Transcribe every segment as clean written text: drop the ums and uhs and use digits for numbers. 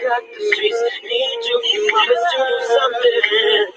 got the streets need you. You promised to do something.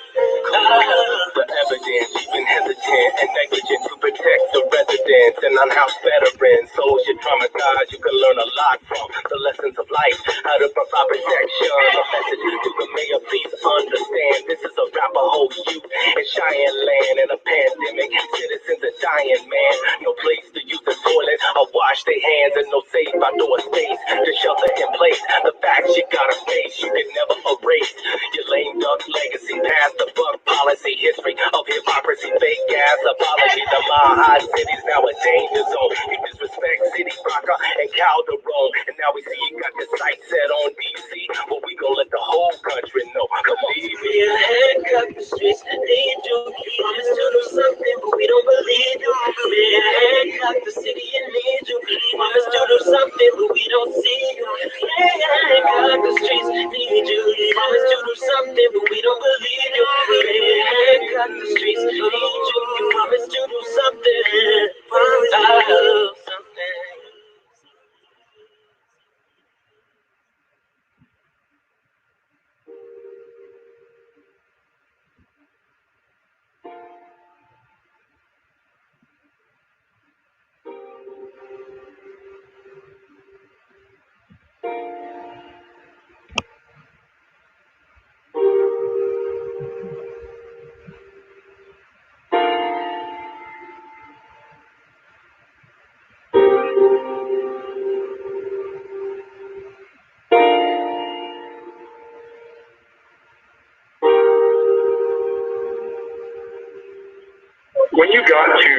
The evidence, even hesitant and negligent to protect the residents and unhoused veterans. Souls you're traumatized, you can learn a lot from the lessons of life. How to provide protection, a message to the mayor, please understand. This is a Rapaho youth in Cheyenne land in a pandemic. Citizens are dying, man. No place to use the toilet or wash their hands, and no safe outdoor space to shelter in place. The facts you gotta face, you can never erase. Your lame duck legacy, past the buck policy, history of hypocrisy, fake gas apology. The Mile High City's now a danger zone. You disrespect City Rocker and Calderon, and now we see you got the sight set on DC. Well, we gon' let the whole country know. Believe me. Your head cut the streets need you. You promised to do something, but we don't believe you. Your head cut the city and need you. You promised to do something, but we don't see you. Your head cut the streets need you. You promised to do something, but we don't believe you. Your head cut the streets need you. You promised to do something. Something. When you got to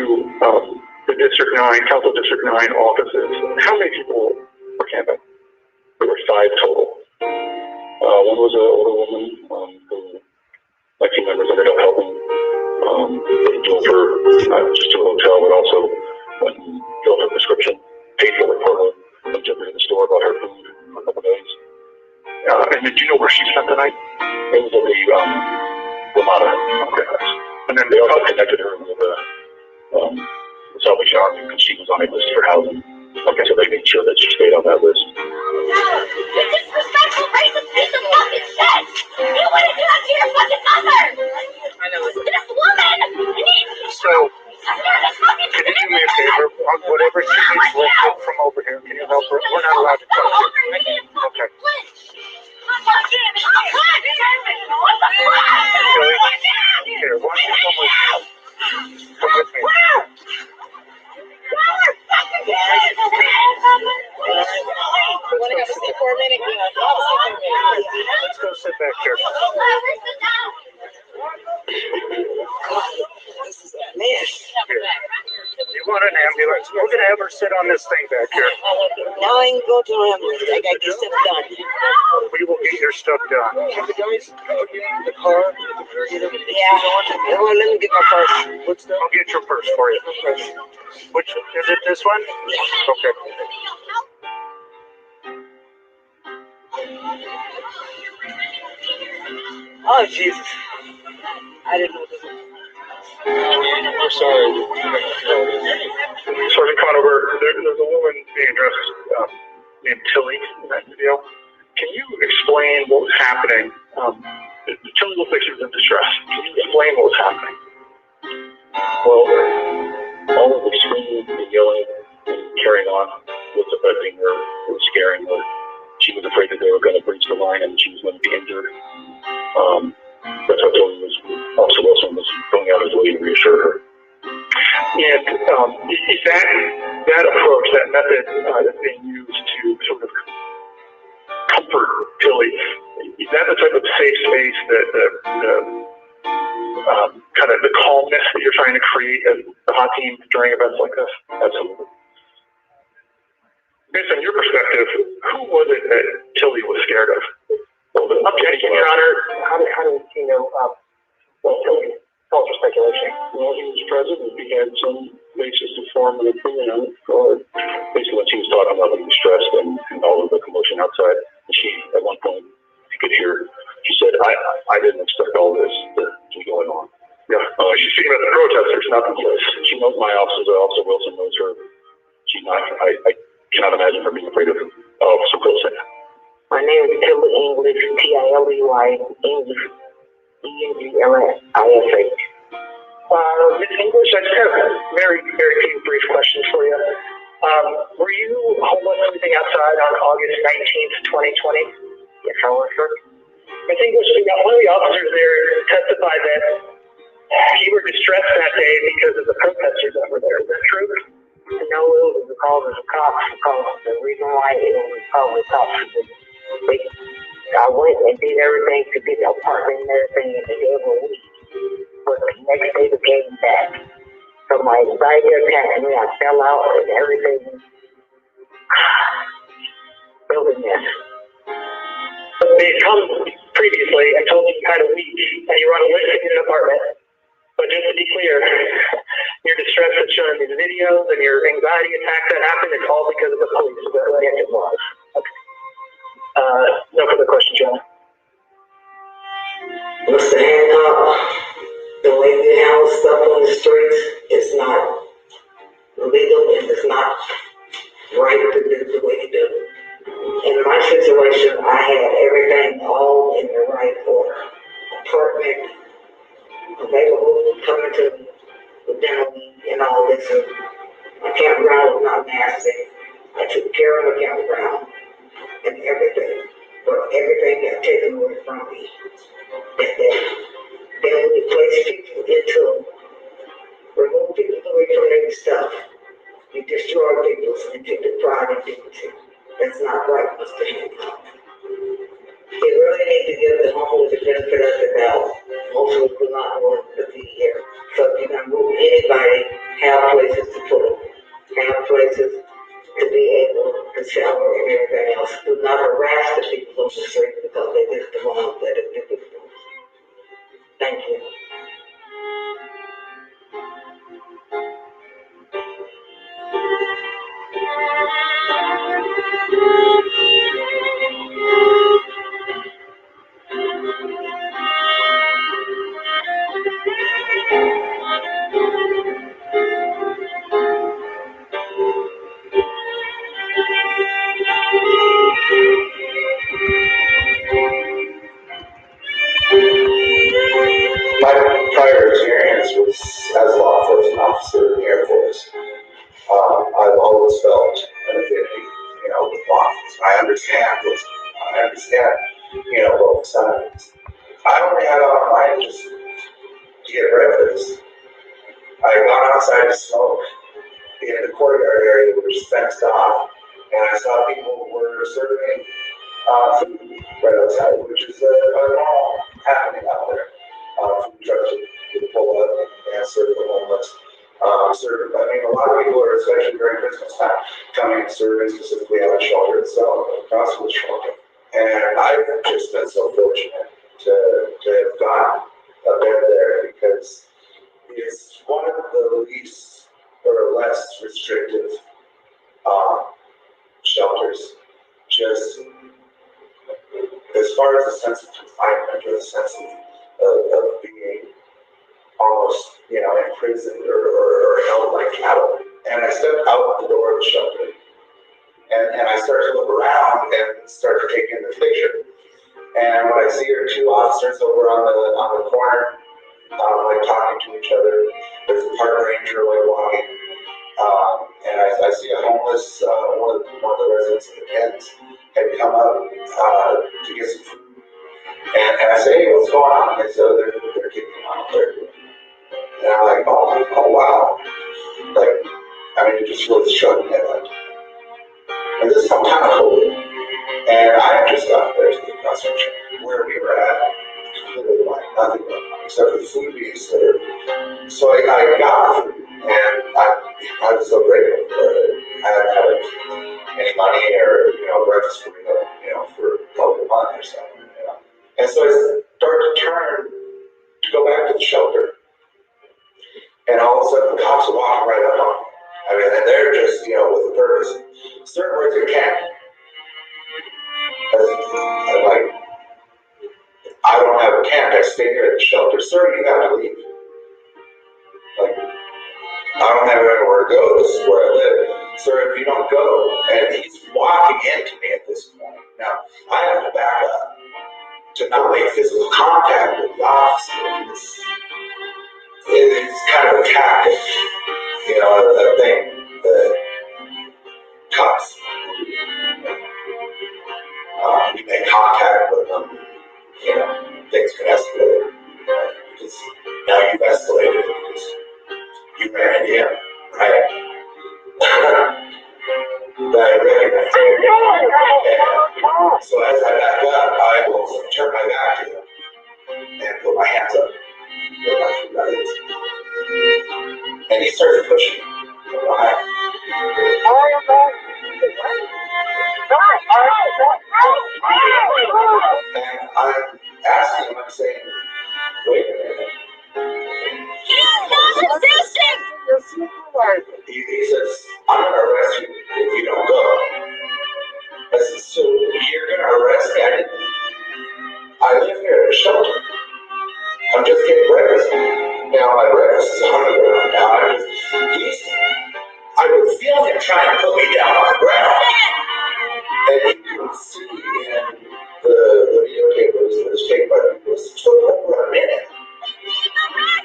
the District 9, Council District 9 offices, how many people were camping? There were 5 total. One was an older woman who my team members ended up helping drove her just to a hotel, but also went and filled her prescription, paid for her for her, and took her to the store, bought her food for a couple days. And did you know where she spent the night? It was at the Ramada house. And then they also connected her with the Salvation Army because she was on a list for housing. Okay, so they made sure that she stayed on that list. You disrespectful racist piece of fucking shit! You wouldn't do that to your fucking mother! I know. This woman! So, can you do me a favor? On whatever she needs lifted from over here, can you help her? We're not allowed to touch her. Okay. Here, watch this one with you. Come with me. Let's go sit back here. Here. You want an ambulance? We're going to have her sit on this thing back here. Now I can go to an ambulance. I got this stuff done. We will get your stuff done. Can the guys put you in the car? Yeah. Well, let me get my purse. What's that? I'll get your purse for you. Which, is it this one? Yeah. Okay. Oh, Jesus. I didn't know this was... We're sorry. Sergeant Conover, there's a woman being addressed named Tilly in that video. Can you explain what was happening? Tilly looks like she was in distress. Can you explain what was happening? Well, all of the screaming and yelling and carrying on was affecting her. It was scaring her. She was afraid that they were going to breach the line and she was going to be injured. That's how Tilly was. Officer Wilson was going out his way to reassure her. And is that approach, that method that's being used to sort of comfort Tilly, is that the type of safe space that kind of the calmness that you're trying to create as the hot team during events like this? Absolutely. Based on your perspective, who was it that Tilly was scared of? Well, Objection, Your Honor. How do you know? well, Tilly, Call for speculation. well, he was present and he had some basis to form an opinion on it. Or basically, when she was talking about being stressed and all of the commotion outside, she, at one point, you could hear, she said, I didn't expect all this to be going on. Yeah. She's speaking about the protesters, not the police. She knows my officers. Officer Wilson knows her. She's not, I cannot imagine her being afraid of Officer Wilson. My name is Tilly English, T-I-L-E-Y, English, E-N-G-L-I-S-H. Miss English, I just have very, very few brief questions for you. Were you homeless sleeping outside on August 19th, 2020? Yes, I was, sir. Miss English, one of the officers there testified that you were distressed that day because of the protesters that were there. Is that true? No, it was because of the cops, because the reason why it was because of the cops. I went and did everything to get the apartment and everything in the other week. But the next day they came back. So my anxiety attacked me, I fell out and everything. It was a mess. They had come previously and told you you had a week and you were on a list to get an apartment. But just to be clear, your distress that's shown in these videos and your anxiety attacks that happened, it's all because of the police. Yes, it was. Okay. No further questions, John. Mr. Hancock, the way we handle stuff on the streets is not legal and it's not right to do the way you do it. In my situation, I had everything all in the right order. Apartment available, coming to the dental and all this. And my campground was not nasty. I took care of the campground and everything. But everything got taken away from me. And then we place people into, remove people away from their stuff. You destroy people and take the pride and dignity. That's not right, Mr. Hancock. You really need to give the homeless the benefit of the doubt. Most of us do not want to be here. So if you're going to move anybody, have places to put them. Have places to be able to shower and everything else. Do not harass the people on the street because they just the ones that are difficult. Thank you. My prior experience was as a law enforcement officer in the Air Force. I've always felt an affinity, with law enforcement. I understand, both sides. I only had on my mind just to get breakfast. I had gone outside to smoke in the courtyard area, which is fenced off, and I saw people were serving food right outside, which is a normal happening out there. Food trucks would pull up and serve the homeless. A lot of people are, especially during Christmas time, coming and serving specifically at the shelter itself, across the shelter. And I've just been so fortunate to have gotten a bed there because it's one of the least or less restrictive shelters. Just as far as the sense of confinement or the sense of being almost, imprisoned or held like cattle. And I stepped out the door of the shelter and I start to look around and start to take in the picture. And what I see are two officers over on the corner, talking to each other. There's a park ranger walking. And I see a homeless, one of the residents of the tents had come up to get some food. And I say, hey, what's going on? And they said, they're kicking out there. And I'm like, oh wow. It just really struck me that. And this is some kind of hope. And I just got there to the concentration where we were at. Completely nothing except for the food being served. So I got food, and I was so grateful for it. I hadn't had any money or breakfast for for a month or something. And so I started to turn to go back to the shelter. And all of a sudden, the cops are walking right up on me. And they're just, with a purpose. Sir, where's your camp? I'm like, I don't have a camp. I stay here at the shelter. Sir, you have to leave. I don't have anywhere to go. This is where I live. Sir, if you don't go, and he's walking into me at this point. Now, I have to back up to not make physical contact with the officer. It's kind of a tactic, you know, a thing that cops. You make contact with them, you know, things can escalate. Because now you've escalated because you ran into him, right? That I recognize it. So as I back up, I will turn my back to him and put my hands up. And he started pushing me. Why? And I'm asking him, I'm saying, wait a minute. He's not resisting! He says, I'm going to arrest you if you don't go. I said, so you're going to arrest me? I live here at a shelter. I'm just getting breakfast. Now my breakfast is $100. Now I was feeling him trying to put me down on the ground. And you can see in the videotape that was taken by the police, it took over a minute.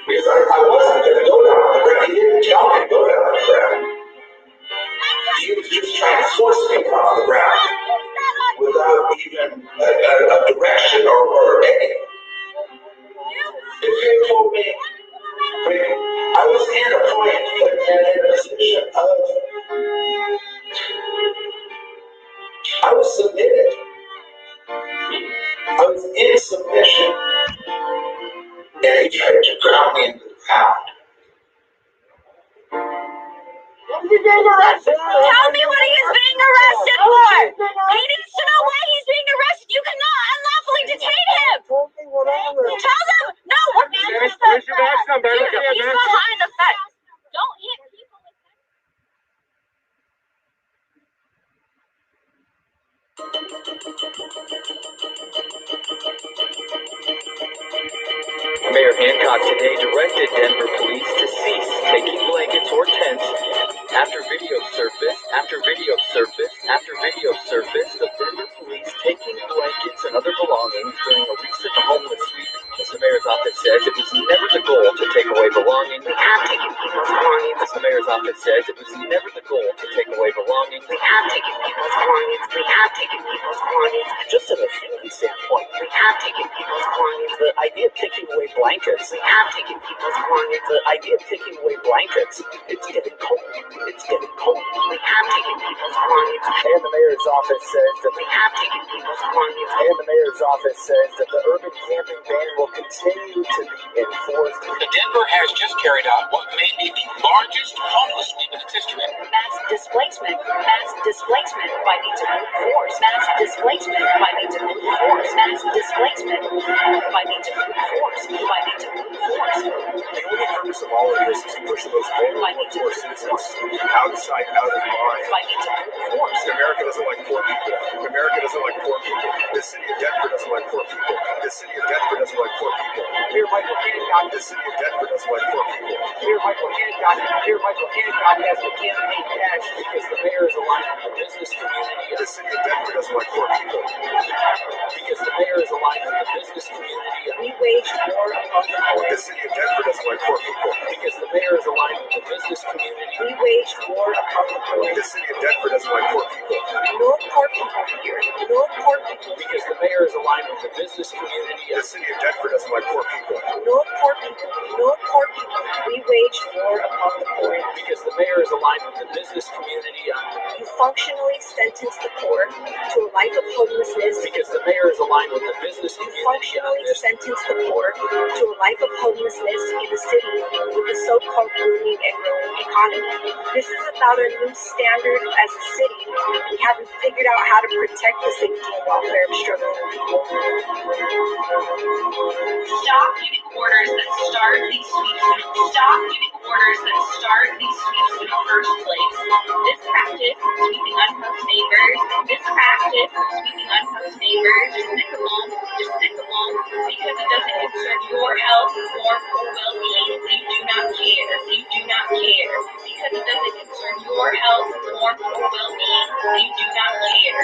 Because I wasn't going to go down on the ground. He didn't tell me to go down on the ground. He was just trying to force me off the ground without even a direction or anything. If he told me, I was in a point and in a position of, I was submitted. I was in submission. And he tried to ground me into the ground. Tell me what he is being arrested for! He needs to know why he's being arrested! You cannot unlawfully detain him! Tell them! No! Where's your badge number? He's behind the fence! Don't hit people with that. Mayor Hancock today directed Denver police to cease taking blankets or tents after video surfaced of Denver police taking blankets and other belongings during a recent homeless sweep. As the mayor's office says, it was never the goal to take away belongings. We have taken people's belongings. As the mayor's office says, it was never the goal to take away belongings. We have taken people's belongings. We have taken people's belongings. Just at a human standpoint, We have taken people's belongings. the idea of taking away blankets, We have taken people's belongings. the idea of taking away blankets, it's getting cold. It's getting cold. We have taken people's belongings. And the mayor's office says that We have taken people's belongings. the urban camping ban will continue to be enforced. Denver has just carried out what may be the largest homeless sweep in its history. Mass displacement by need to move force. Mass displacement by need to move force. Mass displacement by need to move force. By need to move force. The only purpose of all of this is to push those vulnerable to our citizens outside, out of line. By need to move force. America doesn't like poor people. America doesn't like poor people. The city of Denver doesn't like poor people. The city of Denver doesn't like poor people. Here, Michael Hancock. The city of Denver doesn't like poor people. Here, Michael Hancock. Here, Michael Hancock has the campaign cash because the mayor is aligned with the business community. The city of Denver doesn't like poor people. Because the mayor is aligned with the business community. We wage war upon the poor. The city of Denver doesn't like poor people. Because the mayor is aligned with the business community. We wage war upon the poor. The city of Denver doesn't like poor people. No poor people here. No poor people. Because the mayor is aligned with the business community. The city of Denver doesn't like poor people. No poor people. No poor people. We wage war upon the poor. Because the mayor is aligned with the business community. You functionally sentence the poor to a life of homelessness. Because the mayor is aligned with the business You community. functionally sentence the poor to a life of homelessness in the city with the so-called booming and growing economy. This is about a new standard as a city. We haven't figured out how to protect the safety and welfare of struggling people. Stop giving orders that start these sweeps. Stop giving orders that start these sweeps in the first place. This practice of sweeping unhoused neighbors, this practice of sweeping unhoused neighbors is despicable, because it doesn't concern your health or well-being. You do not care. You do not care. Because it doesn't concern your health or well-being. You do not care.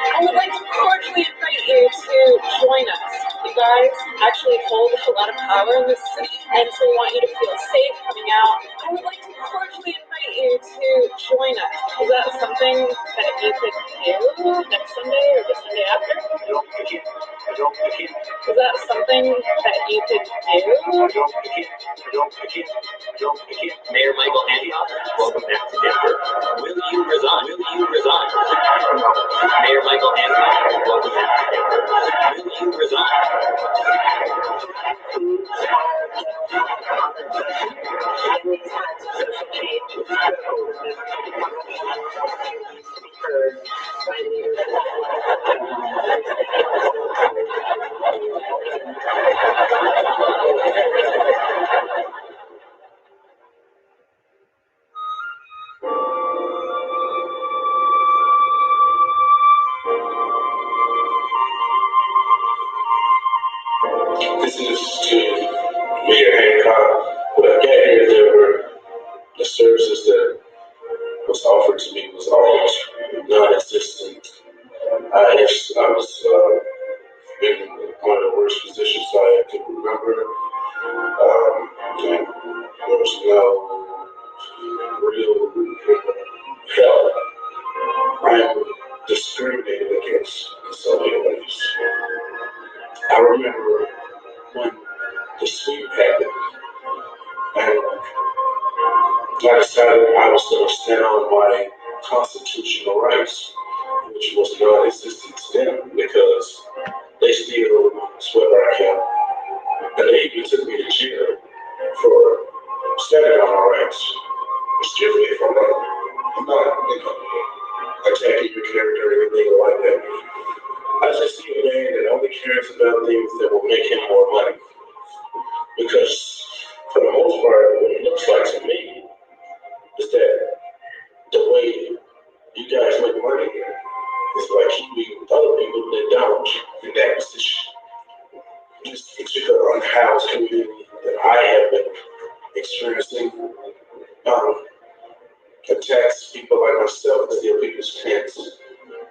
I would like to cordially invite you to join us. You guys actually hold a lot of power in this city, and so we want you to feel safe coming out. I would like to cordially invite you to join us. Is that something that you could do next Sunday or the Sunday after? Is that something that you could do? Mayor Michael Antioch, welcome back to Denver. Will you resign? Will you resign? Mayor Michael Antioch, welcome back to Denver. Will you resign? This is to Mayor Hancock. When I got here, there were the services that was offered to me was almost non-existent. I was in one of the worst positions I could remember. And there was no real help. I am discriminated against in so many ways. I remember when the sweep happened, and I decided I was going to stand on my constitutional rights, which was non-existent to them because they still swept our camp, and they even took me to jail for standing on my rights. Excuse me if I'm not attacking your character or anything like that. I just see a man that only cares about things that will make him more money. Because for the most part, what it looks like to me is that the way you guys make money is by keeping other people that don't in that position. This particular unhoused community that I have been experiencing attacks people like myself to steal people's tents,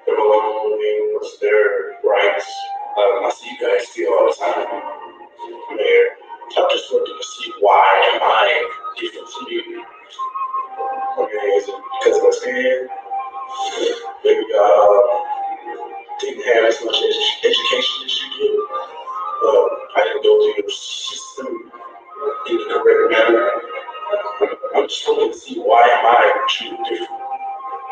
their belongings, their rights. I see you guys steal all the time. Mayor, I'm just looking to see why am I different from you? Okay, is it because of my skin? Maybe didn't have as much education as you do. I didn't go through your system in the correct manner. I'm just looking to see why am I treated different.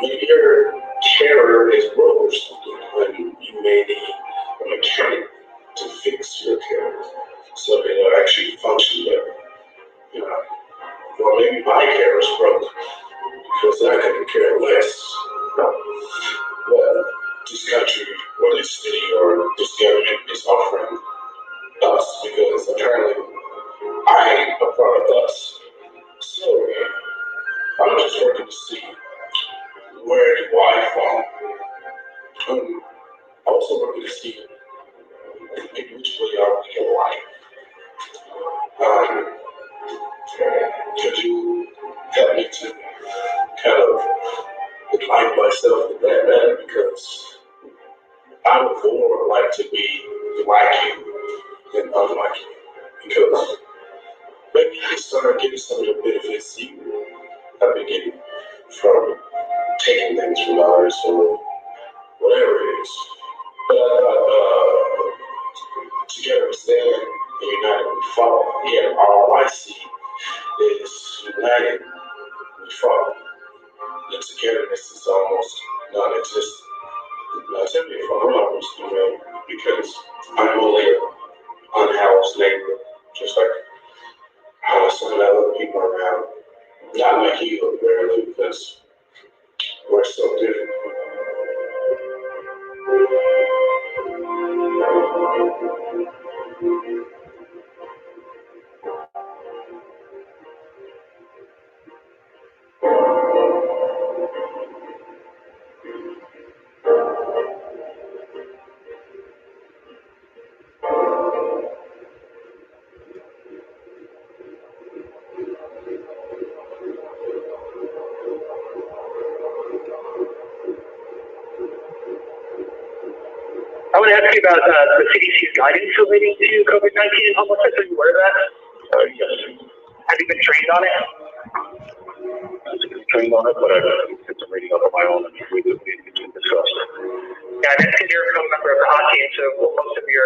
Maybe your terror is broke or something, when you may need a mechanic to fix your terror so that it'll actually function better. You know, or maybe my care is broke because I couldn't care less what this country or this city or this government is offering us, because apparently I am a part of us. So I'm just working to see where do myself in that matter because I would more like to be like you than unlike you. Because maybe you can start getting some of the benefits you have been getting from taking things from others or whatever it is. But I thought, together we stand and united we fall. Yeah, all I see is united we fall. The togetherness is almost non-existent. Now tell me if I'm wrong, Mr. Miller, because I'm only an unhoused neighbor, just like some of the other people around. Not like you, apparently, because we're so different. I want to ask you about the CDC's guidance relating to COVID-19 and homelessness. Are you aware of that? Yes. Have you been trained on it? I'm trained on it, but I've did some reading up on my own, and we can discuss. Yeah, I mentioned you're a member of the hot team, so most of your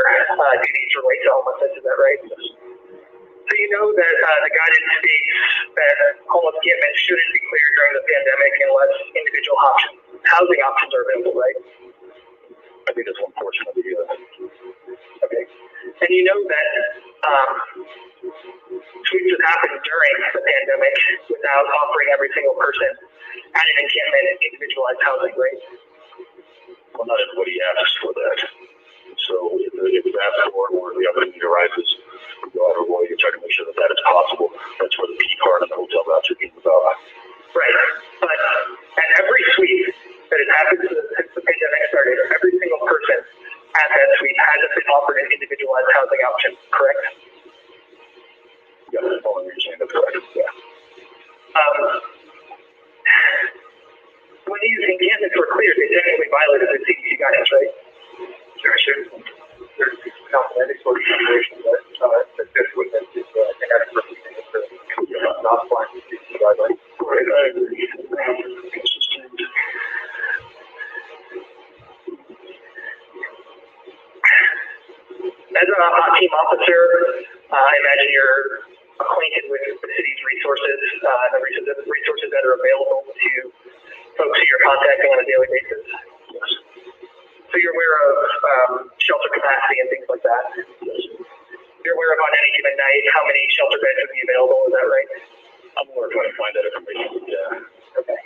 duties relate to homelessness. Is that right? Yes. So you know that the guidance states that homeless encampments shouldn't be cleared during the pandemic unless individual housing options are available, right? I think that's one portion of the Okay. And you know that sweeps have happened during the pandemic without offering every single person at an encampment individualized housing, right? Well, not everybody asks for that. So if it's asked for or the opportunity arises, we go out of our way to try to make sure that that is possible. That's where the P card and the hotel voucher came about. Right. But at every suite that has happened since the pandemic started, every single person at that suite hasn't been offered an individualized housing option, correct? Yeah, that's all I'm saying. That's correct. Yeah. When these encampments were cleared, they technically violated the CDC guidance, right? Sure. There's any sort of situation that this would have to inadequate not applying to CDC guidelines. Right, I agree. As a hot team officer, I imagine you're acquainted with the city's resources, the resources that are available to folks who you're contacting on a daily basis. Yes. So you're aware of shelter capacity and things like that. Yes. You're aware of on any given night how many shelter beds would be available, is that right? I'm more trying to find that information. Yeah. Okay.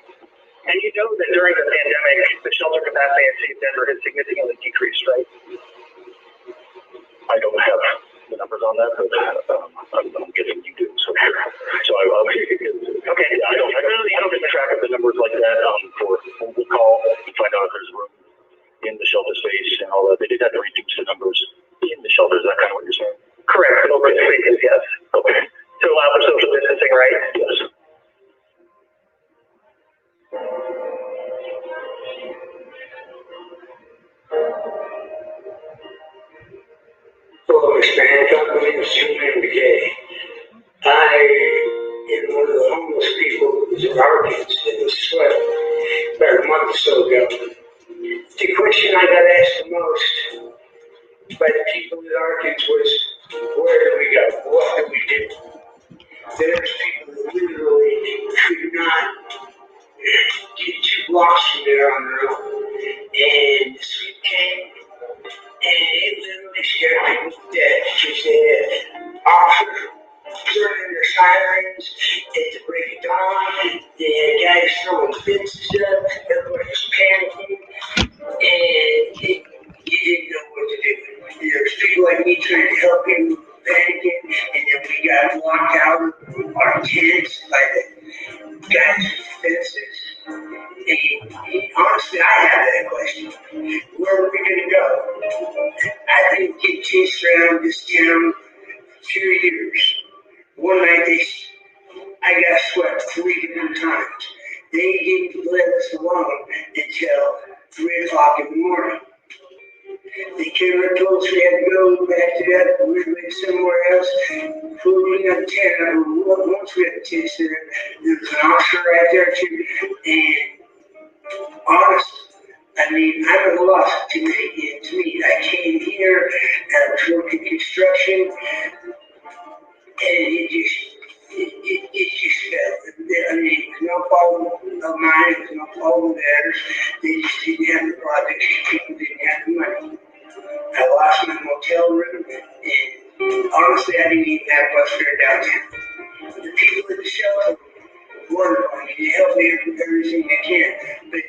And you know that during the pandemic, the shelter capacity in the city of Denver has significantly decreased, right? I don't have the numbers on that, but I'm getting you do. So okay. Yeah, I don't keep track of the numbers like that. We'll call and find out if there's room in the shelter space and all that. They did have to reduce the numbers in the shelter. Is that kind of what you're saying? Correct. Over the spaces, yes. Okay. To allow for social distancing, right? Yes. Hello, Mr. My name is Julian McGay. I am one of the homeless people who's in Arkansas in the sweat about a month or so ago. The question I got asked the most by the people in Arkansas was, where do we go? What do we do? There's people who literally could not get 2 blocks from there on their own. And the sweep came, and it literally scared people to death because they had officers turning their sirens at the break of dawn. They had guys throwing fences up. Everybody was panicking, and you didn't know what to do. There's people like me trying to help you panicking, and then we got blocked out of our tents by the guys with fences. And honestly, I have that question. Where are we going to go? I've been getting chased around this town for 2 years. One night I got swept 3 different times. They didn't let us alone until 3 o'clock in the morning. They came and told us we had to go back to that, we went somewhere else. Before we got to town, once we had to taste there was an officer right there too. And honestly, I mean, I'm at a loss to me. I came here, I was working construction, and it just fell. I mean, it was no fault of mine, it was no fault of theirs. They just didn't have the projects, people didn't have the money. I lost my motel room, and honestly, I didn't even have bus fare downtown. The people at the shelter were wonderful, and they helped me with everything they can. But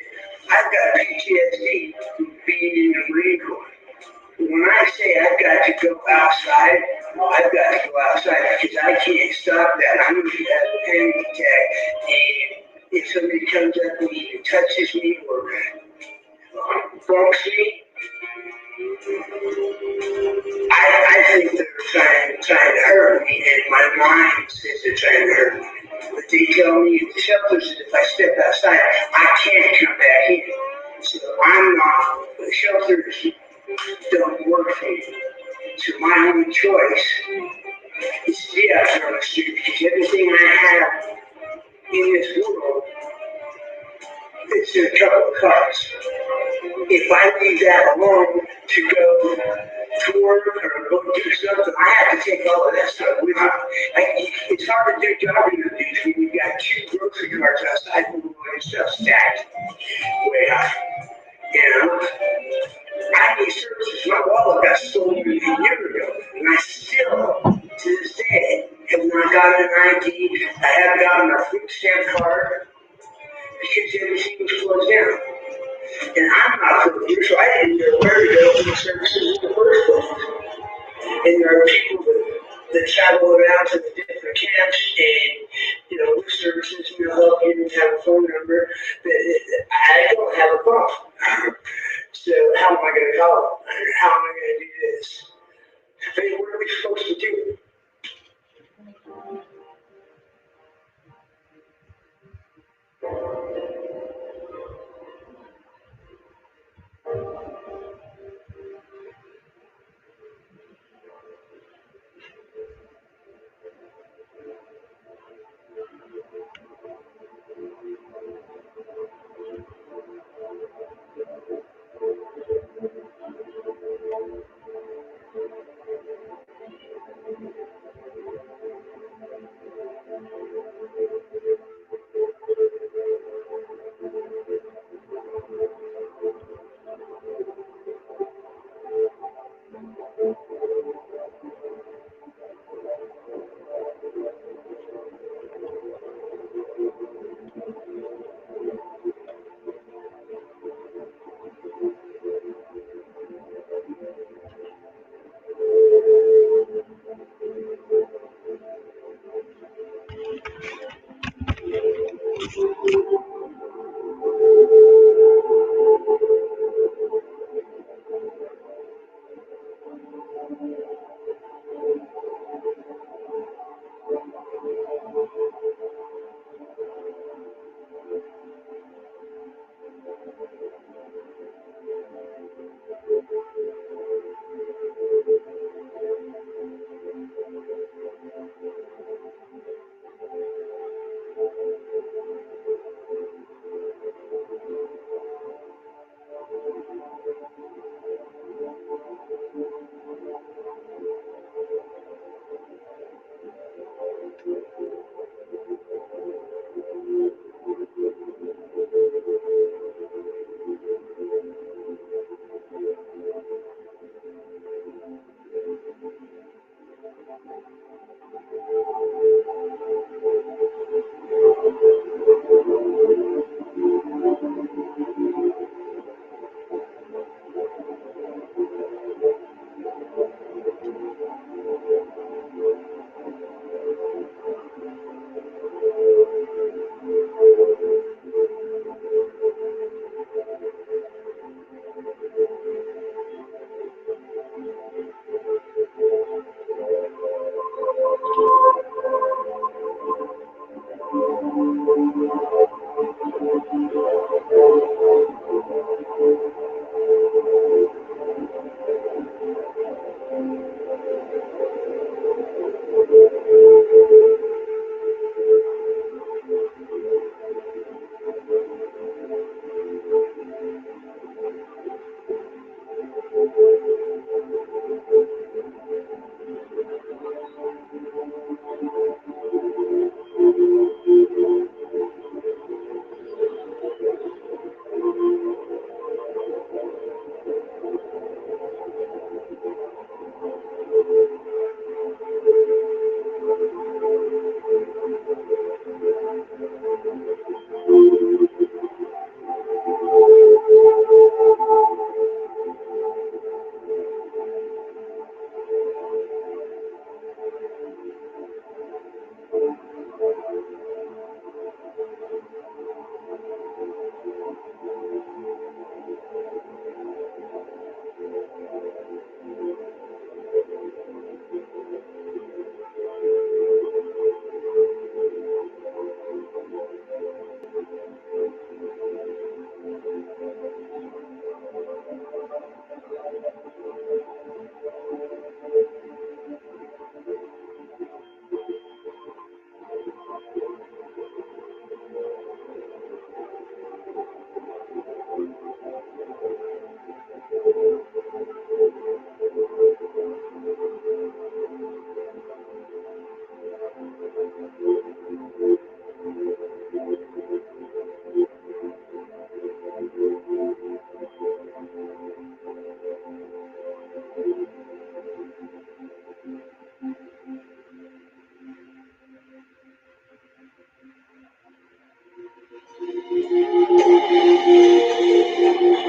I've got PTSD from being in the Marine Corps. When I say I've got to go outside, I've got to go outside because I can't stop that. I'm going to have a panic attack, and if somebody comes up to me and touches me or bumps me, I think they're trying to hurt me, and my mind says they're trying to hurt me. But they tell me at the shelters that if I step outside, I can't come back in. So I'm not, the shelters don't work for me. So my only choice is to be out there on the street because everything I have in this world is in a couple of cards. If I leave that alone to go to work or go do something, I have to take all of that stuff with me. It's hard to do job interviews when you've got 2 grocery carts outside and stuff stacked way high. You know? I need services. My wallet got stolen a year ago, and I still, to this day, have not gotten an ID. I haven't gotten my food stamp card because everything was closed down. And I'm not from here, so I didn't know where to go for the services in the first place. And there are people that travel around to the different camps and, with services, help you have a phone number. But I don't have a phone. So how am I going to call them? How am I going to do this? I mean, what are we supposed to do?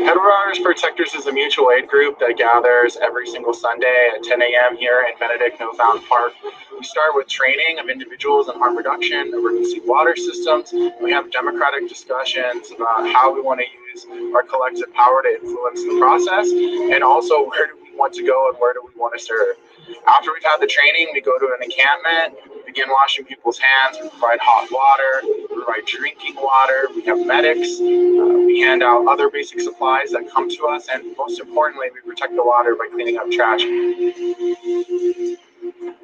Headwaters Protectors is a mutual aid group that gathers every single Sunday at 10 a.m. here in Benedict Newfound Park. We start with training of individuals in harm reduction, emergency water systems. We have democratic discussions about how we want to use our collective power to influence the process, and also where do we want to go and where do we want to serve. After we've had the training, we go to an encampment, begin washing people's hands, we provide hot water, we provide drinking water, we have medics, we hand out other basic supplies that come to us, and most importantly, we protect the water by cleaning up trash.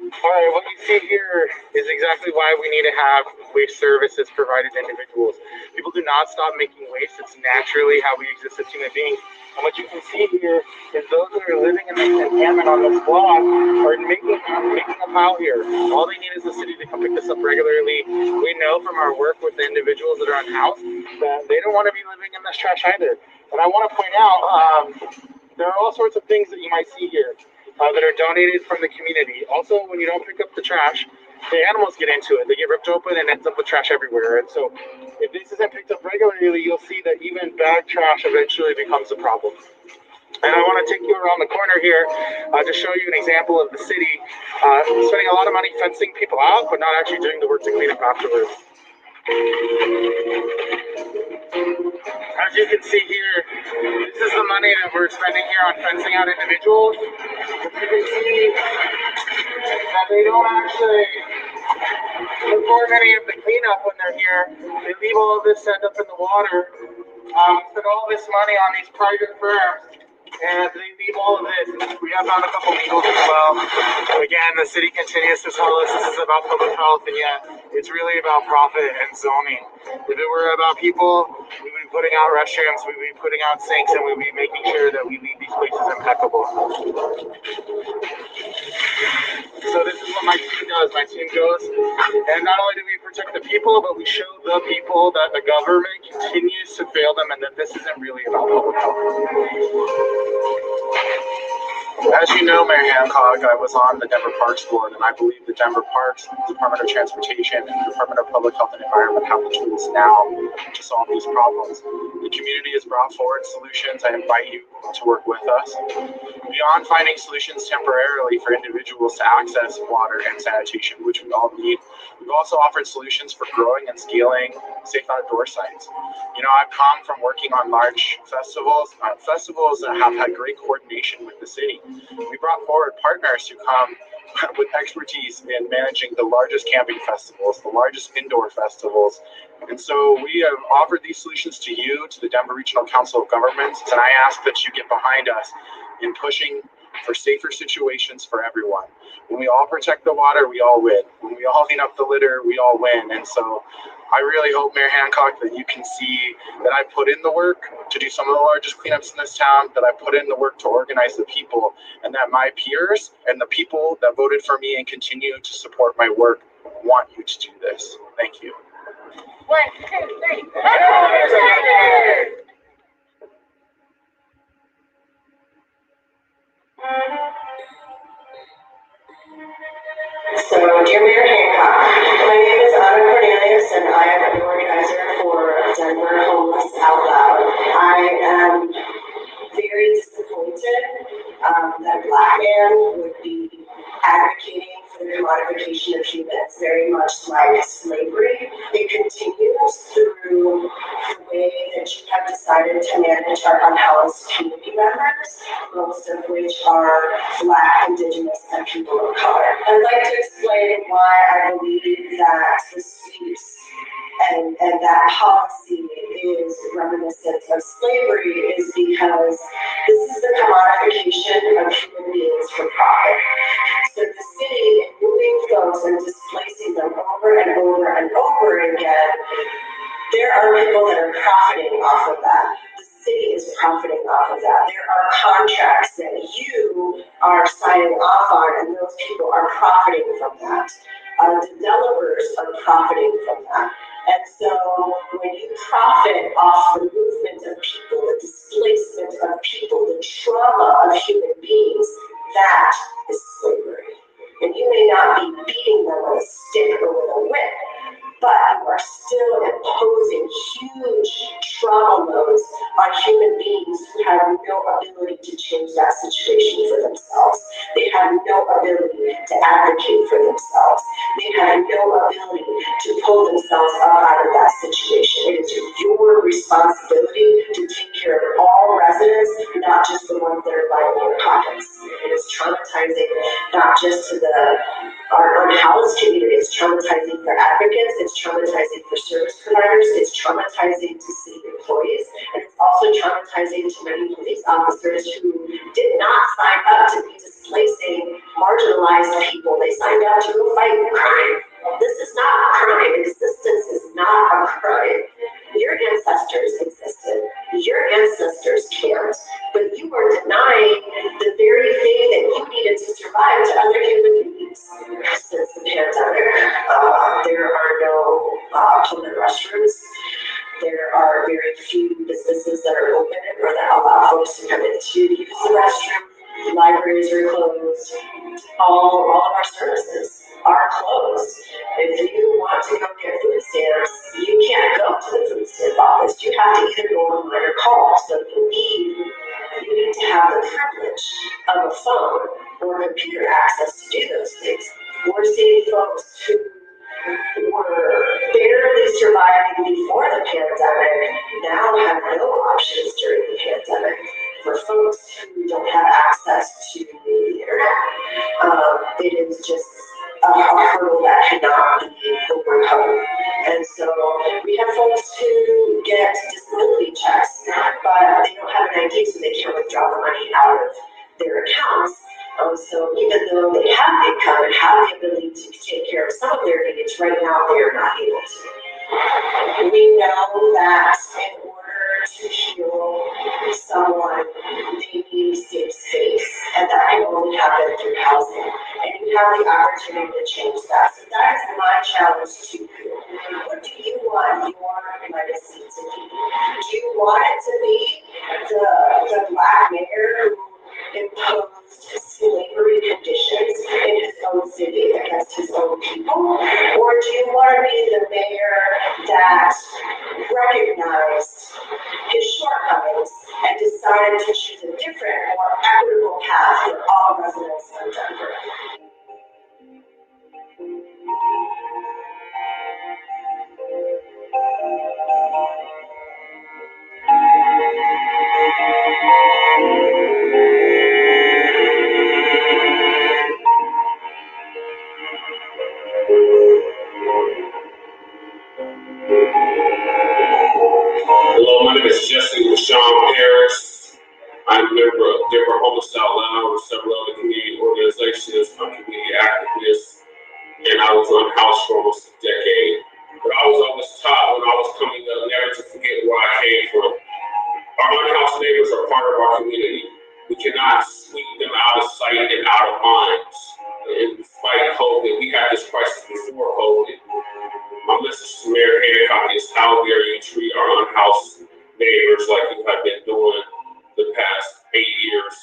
All right, what you see here is exactly why we need to have waste services provided to individuals. People do not stop making waste. It's naturally how we exist as human beings. And what you can see here is those that are living in this encampment on this block are making a pile here. All they need is the city to come pick this up regularly. We know from our work with the individuals that are unhoused that they don't want to be living in this trash either. And I want to point out, there are all sorts of things that you might see here that are donated from the community. Also, when you don't pick up the trash, the animals get into it. They get ripped open and ends up with trash everywhere. And so if this isn't picked up regularly, you'll see that even bag trash eventually becomes a problem. And I want to take you around the corner here to show you an example of the city spending a lot of money fencing people out, but not actually doing the work to clean up afterwards. As you can see here, this is the money that we're spending here on fencing out individuals. But you can see that they don't actually perform any of the cleanup when they're here. They leave all of this end up in the water, spend all this money on these private firms, and they leave all of this. We have found a couple needles as well. Again, the city continues to tell us this is about public health, and yet it's really about profit and zoning. If it were about people, we would be putting out restrooms, we would be putting out sinks, and we would be making sure that we leave these places impeccable. So this is what my team does. My team goes, and not only do we protect the people, but we show the people that the government continues to fail them and that this isn't really about public health. As you know, Mayor Hancock, I was on the Denver Parks Board, and I believe the Denver Parks, Department of Transportation, and the Department of Public Health and Environment have the tools now to solve these problems. The community has brought forward solutions. I invite you to work with us. Beyond finding solutions temporarily for individuals to access water and sanitation, which we all need, we've also offered solutions for growing and scaling safe outdoor sites. You know, I've come from working on large festivals that have had great coordination with the city. We brought forward partners who come with expertise in managing the largest camping festivals, the largest indoor festivals. And so we have offered these solutions to you, to the Denver Regional Council of Governments, and I ask that you get behind us in pushing for safer situations for everyone. When we all protect the water, we all win. When we all clean up the litter, we all win. And so I really hope, Mayor Hancock, that you can see that I put in the work to do some of the largest cleanups in this town, that I put in the work to organize the people, and that my peers and the people that voted for me and continue to support my work want you to do this. Thank you. 1, 2, 3. So, dear Mayor Hancock, my name is Anna Cornelius, and I am the organizer for Denver Homeless Out Loud. I am very disappointed that a Black man would be advocating for the commodification of humans, very much like slavery. It continues through the way that you have decided to manage our unhoused community members, most of which are Black, Indigenous, and people of color. I'd like to explain why I believe that the speech and that policy is reminiscent of slavery is because this is the commodification of human beings for profit. So the city, moving folks and displacing them over and over and over again, there are people that are profiting off of that. The city is profiting off of that. There are contracts that you are signing off on, and those people are profiting from that. developers are profiting from that. And so when you profit off the movement of people, the displacement of people, the trauma of human beings, that is slavery. And you may not be beating them with a stick or with a whip, but you are still imposing huge trauma loads on human beings who have no ability to change that situation for themselves. They have no ability to advocate for themselves. They have no ability to pull themselves up out of that situation. It is your responsibility to take care of all residents, not just the ones that are lining your pockets. It is traumatizing, not just to our unhoused community. It's traumatizing for advocates, it's traumatizing for service providers, it's traumatizing to city employees, and it's also traumatizing to many police officers who did not sign up to be displacing marginalized people. They signed up to go fight crime. This is not a crime. Existence is not a crime. Your ancestors existed. Your ancestors cared. But you are denying the very thing that you needed to survive to other human beings. Since the pandemic, there are no public restrooms. There are very few businesses that are open or that allow folks to come in to use the restroom. Libraries are closed. All of our services are closed. If you want to go get food stamps, you can't go to the food stamp office. You have to either go online or call. So you need to have the privilege of a phone or computer access to do those things. We're seeing folks who were barely surviving before the pandemic now have no options during the pandemic. For folks who don't have access to the internet, it is just a hurdle that cannot be overcome. And so we have folks who get disability checks, but they don't have an ID, so they can't withdraw the money out of their accounts. So even though they have income and have the ability to take care of some of their needs, right now they are not able to. We know that in order to heal someone, they need safe space, and that can only happen through housing. And you have the opportunity to change that. So that is my challenge to you. What do you want your legacy to be? Do you want it to be the Black mayor who imposed slavery conditions in his own city against his own people? Or do you want to be the mayor that recognized his shortcomings and decided to choose a different, more equitable path for all residents of Denver? Hello, my name is Jesse LaShawn Harris. I'm a member of Denver Homeless Out Loud and several other community organizations. I'm a community activist, and I was unhoused for almost a decade. But I was always taught when I was coming up never to forget where I came from. Our unhoused neighbors are part of our community. We cannot sweep them out of sight and out of minds. And despite COVID, we had this crisis before COVID. My message to Mayor Hancock is how dare you treat our unhoused neighbors like you have been doing the past 8 years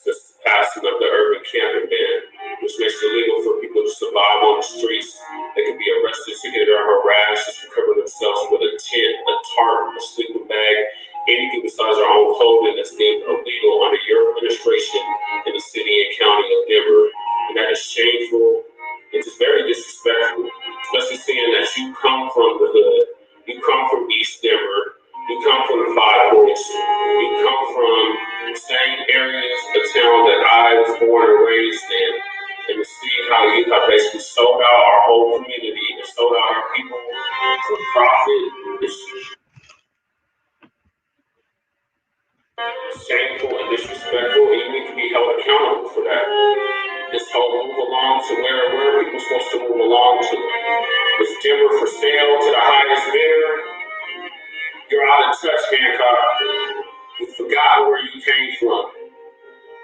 since the passing of the urban camping ban, which makes it illegal for people to survive on the streets. They can be arrested, seconded, or harassed just to cover themselves with a tent, a tarp, a sleeping bag, anything besides their own clothing that's deemed illegal under your administration in the city and county of Denver. And that is shameful. It's very disrespectful, especially seeing that you come from the hood, you come from East Denver, you come from the Five Points, you come from the same areas, the town that I was born and raised in, and to see how you have basically sold out our whole community and sold out our people for profit is shameful and disrespectful, and you need to be held accountable for that. This whole move along to where are people supposed to move along to? Is Denver for sale to the highest bidder? You're out of touch, Hancock. You've forgotten where you came from.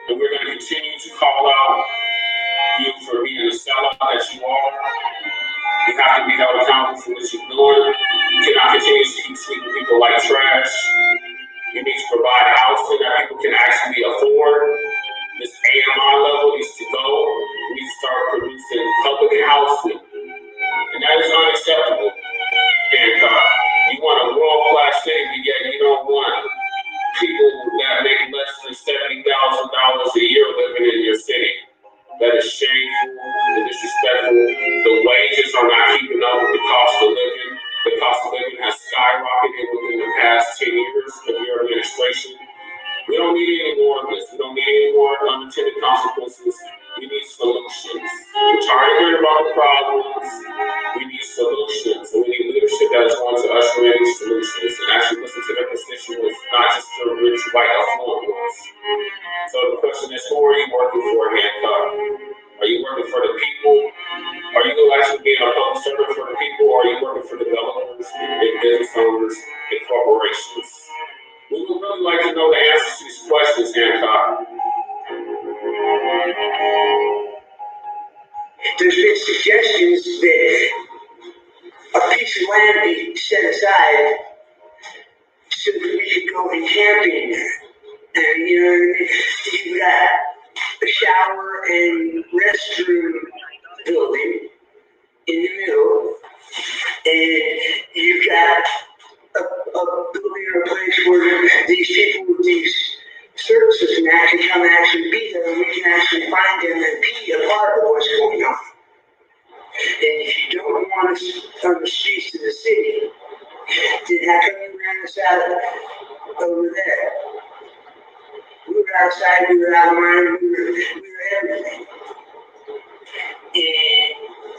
And we're going to continue to call out you for being the sellout that you are. You have to be held accountable for what you're doing. You cannot continue to keep treating people like trash. You need to provide housing that people can actually afford. This AMI level needs to go. We need to start producing public housing. And that is unacceptable. And you want a world-class thing, but yet you don't want people that make less than $70,000 a year living in your city. That is shameful and disrespectful. The wages are not keeping up with the cost of living. The cost of living has skyrocketed within the past 10 years of your administration. We don't need any more of this. We don't need any more unintended consequences. We need solutions. We're tired of hearing about the problems. We need solutions. And we need leadership that is going to usher in these solutions and actually listen to their constituents, not just the rich, white, affluent ones. So the question is, who are you working for, Hancock? Are you working for the people? Are you actually being a public servant for the people? Or are you working for developers and business owners and corporations? We would really like to know the answers to these questions, Hancock. There's been suggestions that a piece of land be set aside so that we could go in camping there. And you know what I mean? You've got a shower and restroom building in the middle, and you've got a building or a place where these people with these services can actually come and actually be there, and we can actually find them and be a part of what's going on. And if you don't want us on the streets of the city, then how come you ran us out over there? We were outside, we were out of mind, we were everything. And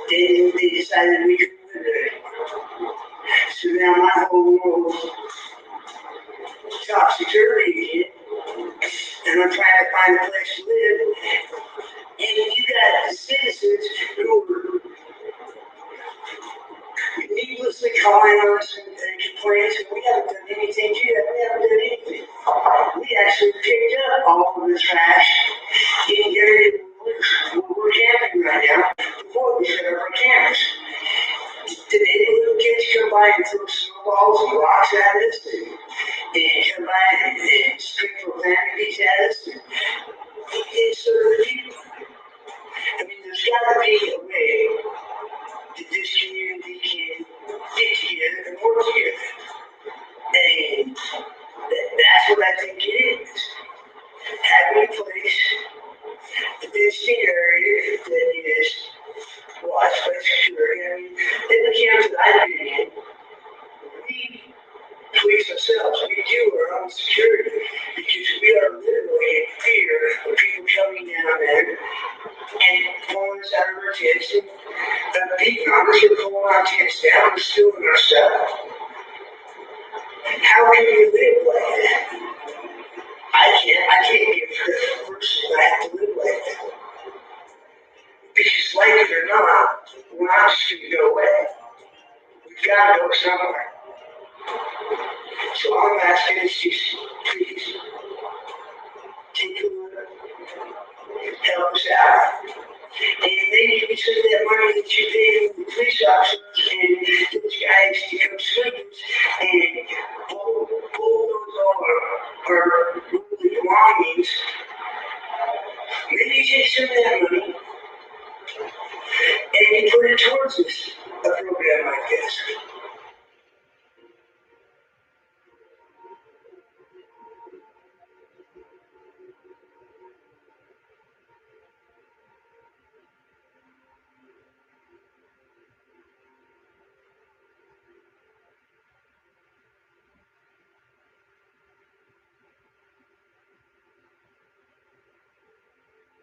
then they decided we couldn't live there. So now my whole world topsy-turvy again, and I'm trying to find a place to live. And you got the citizens who are needlessly calling us and complaining, we haven't done anything yet, we haven't done anything. We actually picked up all of the trash in the area where we're camping right now before we set up our campers. Today, the little kids come by and throw snowballs and rocks at us, and come by and sprinkle vanities at us, and so the people. I mean, there's got to be a way that this community can get together and work together. And that's what I think it is. Having a place, a visiting area that is watched by security. I mean, in the camps that I've been in, we police ourselves. We do our own security because we are literally in fear of people coming down there and pulling us out of our tents and beating on us or pulling our tents down and stealing our stuff. How can you live like that? I can't be a person that I have to live like that. Because like it or not, we're not just going to go away. We've got to go somewhere. So all I'm asking is just, please, take a look, help us out. And maybe you can send that money that you pay the police officers and those guys to come sweep us and bulldoze all our belongings. Maybe you take some of that money and you put it towards this, a program like this.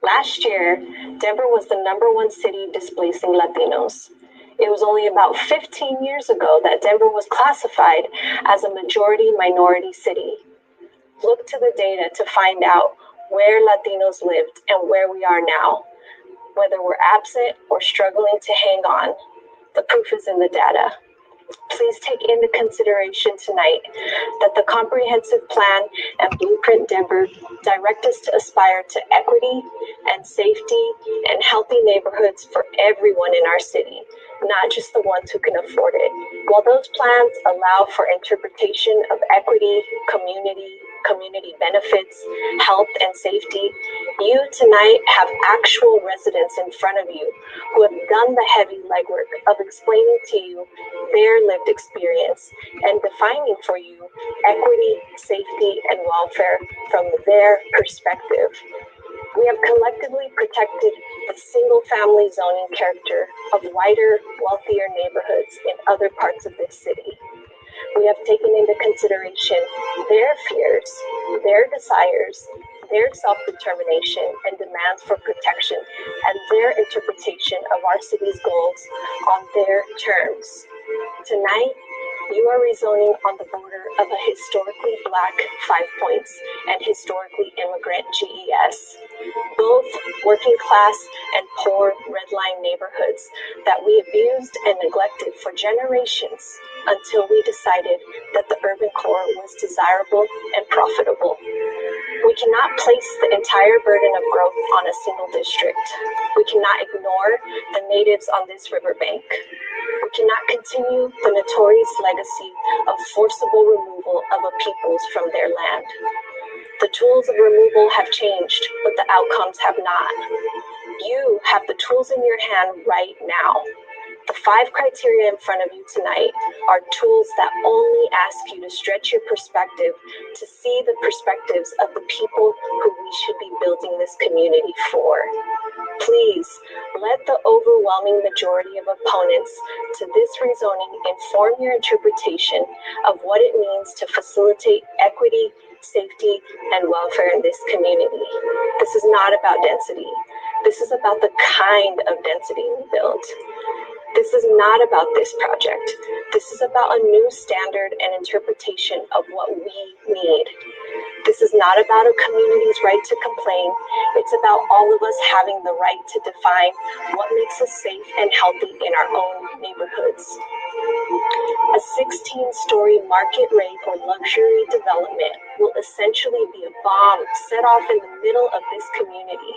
Last year, Denver was the #1 city displacing Latinos. It was only about 15 years ago that Denver was classified as a majority-minority city. Look to the data to find out where Latinos lived and where we are now. Whether we're absent or struggling to hang on, the proof is in the data. Please take into consideration tonight that the comprehensive plan and blueprint Denver direct us to aspire to equity and safety and healthy neighborhoods for everyone in our city, not just the ones who can afford it. While those plans allow for interpretation of equity, community benefits, health, and safety, you tonight have actual residents in front of you who have done the heavy legwork of explaining to you their lived experience and defining for you equity, safety, and welfare from their perspective. We have collectively protected the single-family zoning character of whiter, wealthier neighborhoods in other parts of this city. We have taken into consideration their fears, their desires, their self-determination and demands for protection, and their interpretation of our city's goals on their terms. Tonight, you are rezoning on the border of a historically Black 5 Points and historically immigrant GES, both working class and poor redline neighborhoods that we abused and neglected for generations until we decided that the urban core was desirable and profitable. We cannot place the entire burden of growth on a single district. We cannot ignore the natives on this riverbank. We cannot continue the notorious legacy of forcible removal of a peoples from their land. The tools of removal have changed, but the outcomes have not. You have the tools in your hand right now. The 5 criteria in front of you tonight are tools that only ask you to stretch your perspective to see the perspectives of the people who we should be building this community for. Please let the overwhelming majority of opponents to this rezoning inform your interpretation of what it means to facilitate equity, safety, and welfare in this community. This is not about density. This is about the kind of density we build. This is not about this project. This is about a new standard and interpretation of what we need. This is not about a community's right to complain. It's about all of us having the right to define what makes us safe and healthy in our own neighborhoods. A 16-story market rate or luxury development will essentially be a bomb set off in the middle of this community.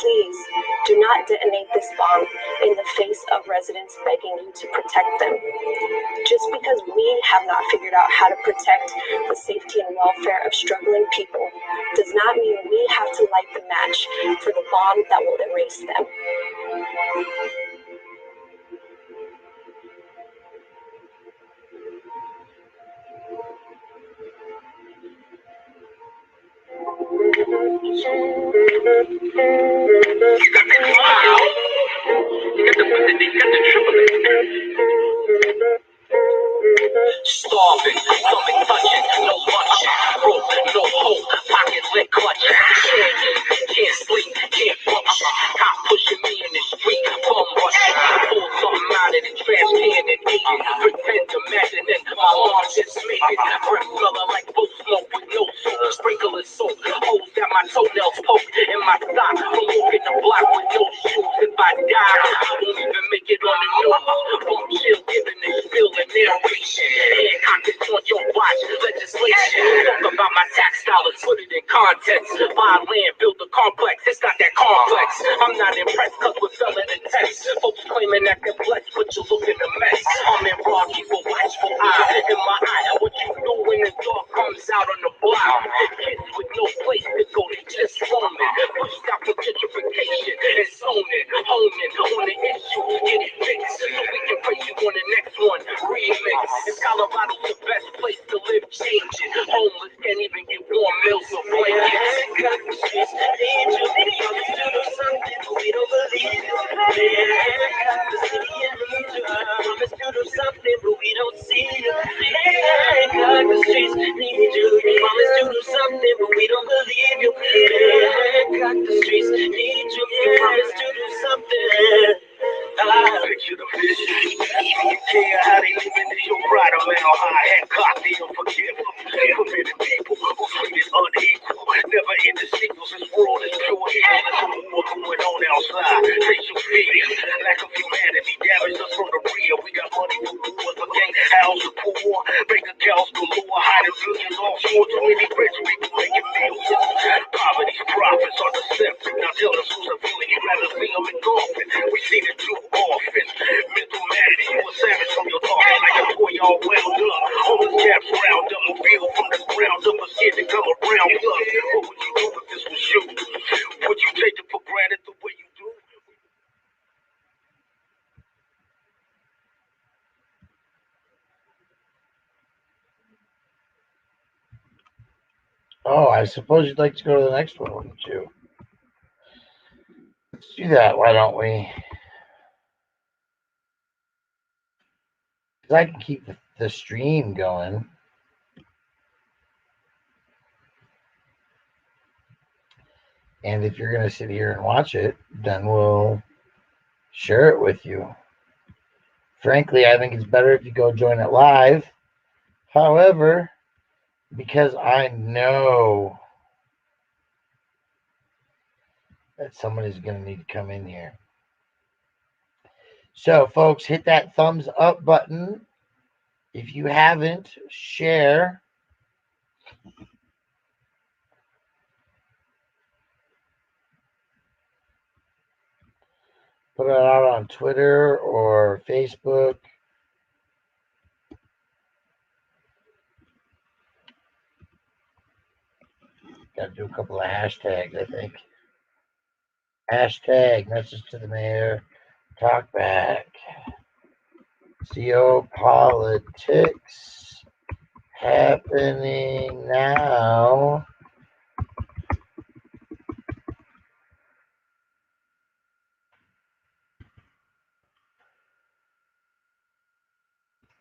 Please do not detonate this bomb in the face of residents begging you to protect them. Just because we have not figured out how to protect the safety and welfare of struggling people does not mean we have to light the match for the bomb that will erase them. Starving, stomach touching, no lunching, broke, no hope, pocket lit clutching, can't sleep, can't function, cop pushing me in the street, bum rushing, pull something out of the trash can and eat it, pretend to imagine it, my mom just made it, breath smelling like boat smoke with no soap, sprinkling soap, holes that my toenails poke, in my sock, from walking the block with no shoes, if I die, I won't even make it on the news, bump chill, giving the spill and narration, Hancock on your watch, legislation. Talk about my tax dollars, put it in context. Buy land, build a complex, it's not that complex. I'm not impressed cause we're selling the text. Folks claiming that they're blessed, but you look in the mess. I'm in raw, keep a watchful eye in my eye. What you do when the dark comes out on the block? Kids with no place to go, they just roaming. Pushed out for gentrification and zoning. Homing on the issue, get it fixed. So we can praise you on the next one. Remix. It's Colorado's the best place to live, change it. Homeless can't even get warm meals or blankets. Got the streets, need you. Promise to do something, but we don't believe you. Got the city and need you. Promise to do something, but we don't see you. Got the streets, need you. Promise to do something, but we don't believe you. Got the streets, need you. Promise to do something. Picture the vision. Even you care how they living in your right amount. High Hancock, they unforgiving. Forbidden people who treated unequal. Never in the sequels, this world is pure evil. There's a war going on outside. Racial fear, lack of humanity, damage us from the rear. We got money for wars, but Bank accounts galore, hiding billions offshore. Too many rich people making millions. Poverty's profits are deceptive. Now tell us who's a villain. You'd rather see them in coffin. We seen it too often. Mental madness, you a savage from your talking like a toy all wound up. Homeless caps round up, mobile from the ground up. A kid to come around us. What would you do if this was you? Would you take it for granted the way you do? Oh, I suppose you'd like to go to the next one, wouldn't you? Let's do that, why don't we? Because I can keep the stream going. And if you're going to sit here and watch it, then we'll share it with you. Frankly, I think it's better if you go join it live. However, because I know that someone is going to need to come in here. So, folks, hit that thumbs up button. If you haven't, share. Put it out on Twitter or Facebook. Got to do a couple of hashtags, I think. Hashtag message to the mayor. Talk back. CO politics happening now.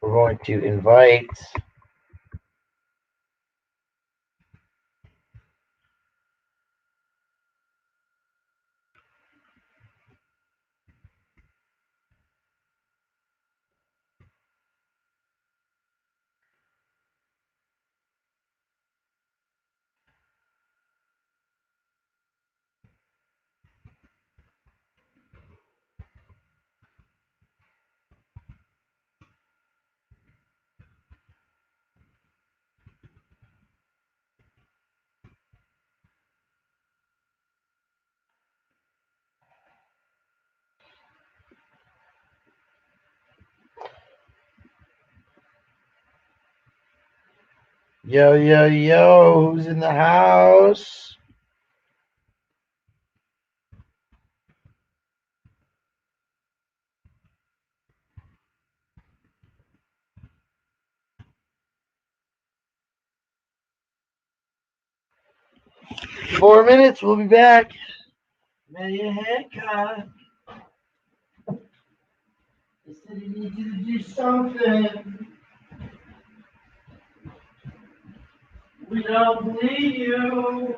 We're going to invite yo, who's in the house? Four minutes, we'll be back. Mayor Hancock. I said he needs you to do something. We don't believe you.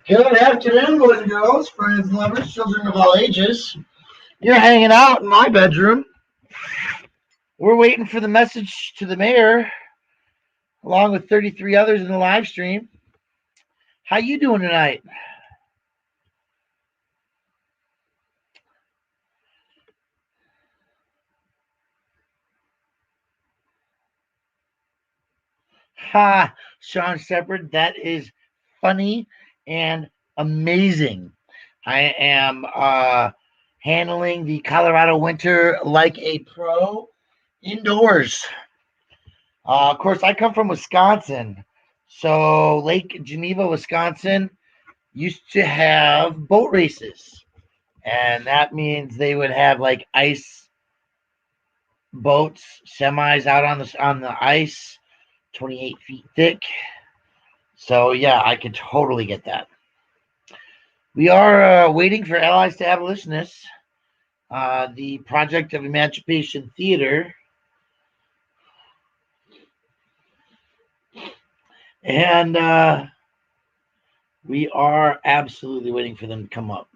Good afternoon, boys and girls, friends, lovers, children of all ages. You're hanging out in my bedroom. We're waiting for the message to the mayor, along with 33 others in the live stream. How you doing tonight? Ha, Sean Shepard, that is funny and amazing. I am handling the Colorado winter like a pro indoors. Of course, I come from Wisconsin. So Lake Geneva, Wisconsin used to have boat races. And that means they would have like ice boats, semis out on the ice, 28 feet thick. So yeah, I could totally get that. We are waiting for Allies to Abolitionists, the Project of Emancipation Theater. And we are absolutely waiting for them to come up.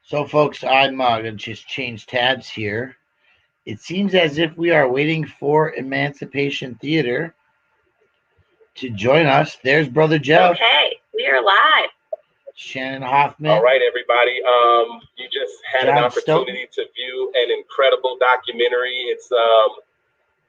So, folks, I'm going to just change tabs here. It seems as if we are waiting for Emancipation Theater to join us. There's Brother Jeff. Okay, we are live. Shannon Hoffman. All right, everybody. You just had an opportunity to view an incredible documentary. It's,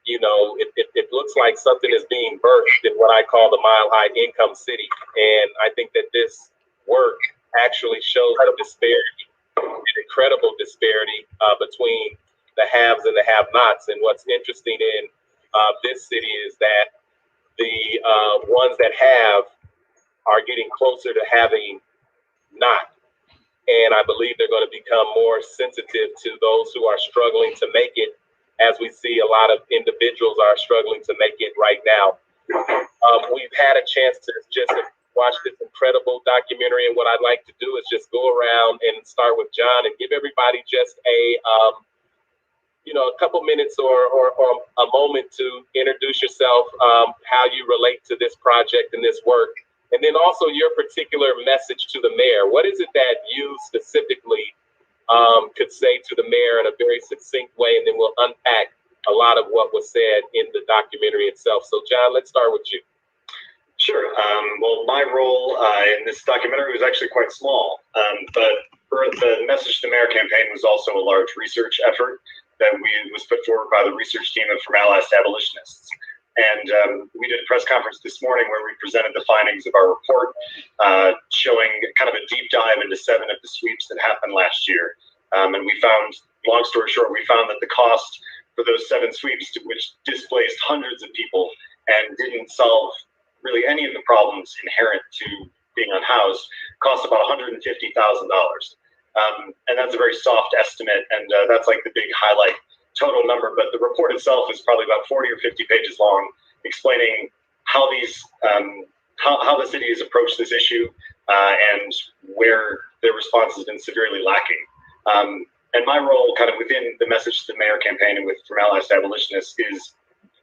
it looks like something is being birthed in what I call the Mile High Income City. And I think that this work actually shows the disparity, an incredible disparity between the haves and the have-nots. And what's interesting in this city is that the ones that have are getting closer to having not. And I believe they're going to become more sensitive to those who are struggling to make it, as we see a lot of individuals are struggling to make it right now. We've had a chance to just watch this incredible documentary, and what I'd like to do is just go around and start with John and give everybody just a couple minutes or a moment to introduce yourself, how you relate to this project and this work. And then also your particular message to the mayor. What is it that you specifically could say to the mayor in a very succinct way? And then we'll unpack a lot of what was said in the documentary itself. So, John, let's start with you. Sure. Well, my role in this documentary was actually quite small, but for the Message to the Mayor campaign was also a large research effort that was put forward by the research team of From Allies to Abolitionists. And we did a press conference this morning where we presented the findings of our report, showing kind of a deep dive into 7 of the sweeps that happened last year. And we found, long story short, we found that the cost for those 7 sweeps, which displaced hundreds of people and didn't solve really any of the problems inherent to being unhoused, cost about $150,000. And that's a very soft estimate, and that's like the big highlight total number, but the report itself is probably about 40 or 50 pages long, explaining how these how the city has approached this issue and where their response has been severely lacking. And my role kind of within the Message to the Mayor campaign and with From Allies to Abolitionists is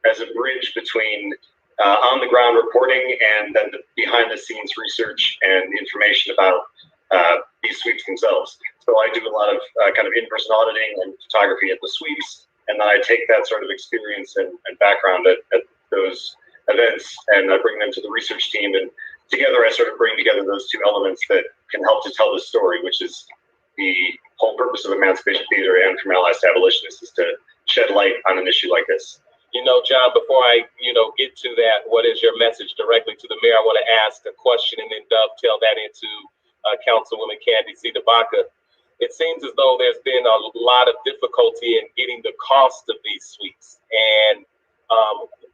as a bridge between on the ground reporting and then the behind the scenes research and information about these sweeps themselves. So I do a lot of kind of in-person auditing and photography at the sweeps, and then I take that sort of experience and background at those events, and I bring them to the research team, and together I sort of bring together those two elements that can help to tell the story, which is the whole purpose of Emancipation Theater and From Allies to Abolitionists is to shed light on an issue like this. You know, John, before I, get to that, what is your message directly to the mayor? I want to ask a question and then dovetail that into Councilwoman Candy C. DeBaca. It seems as though there's been a lot of difficulty in getting the cost of these suites and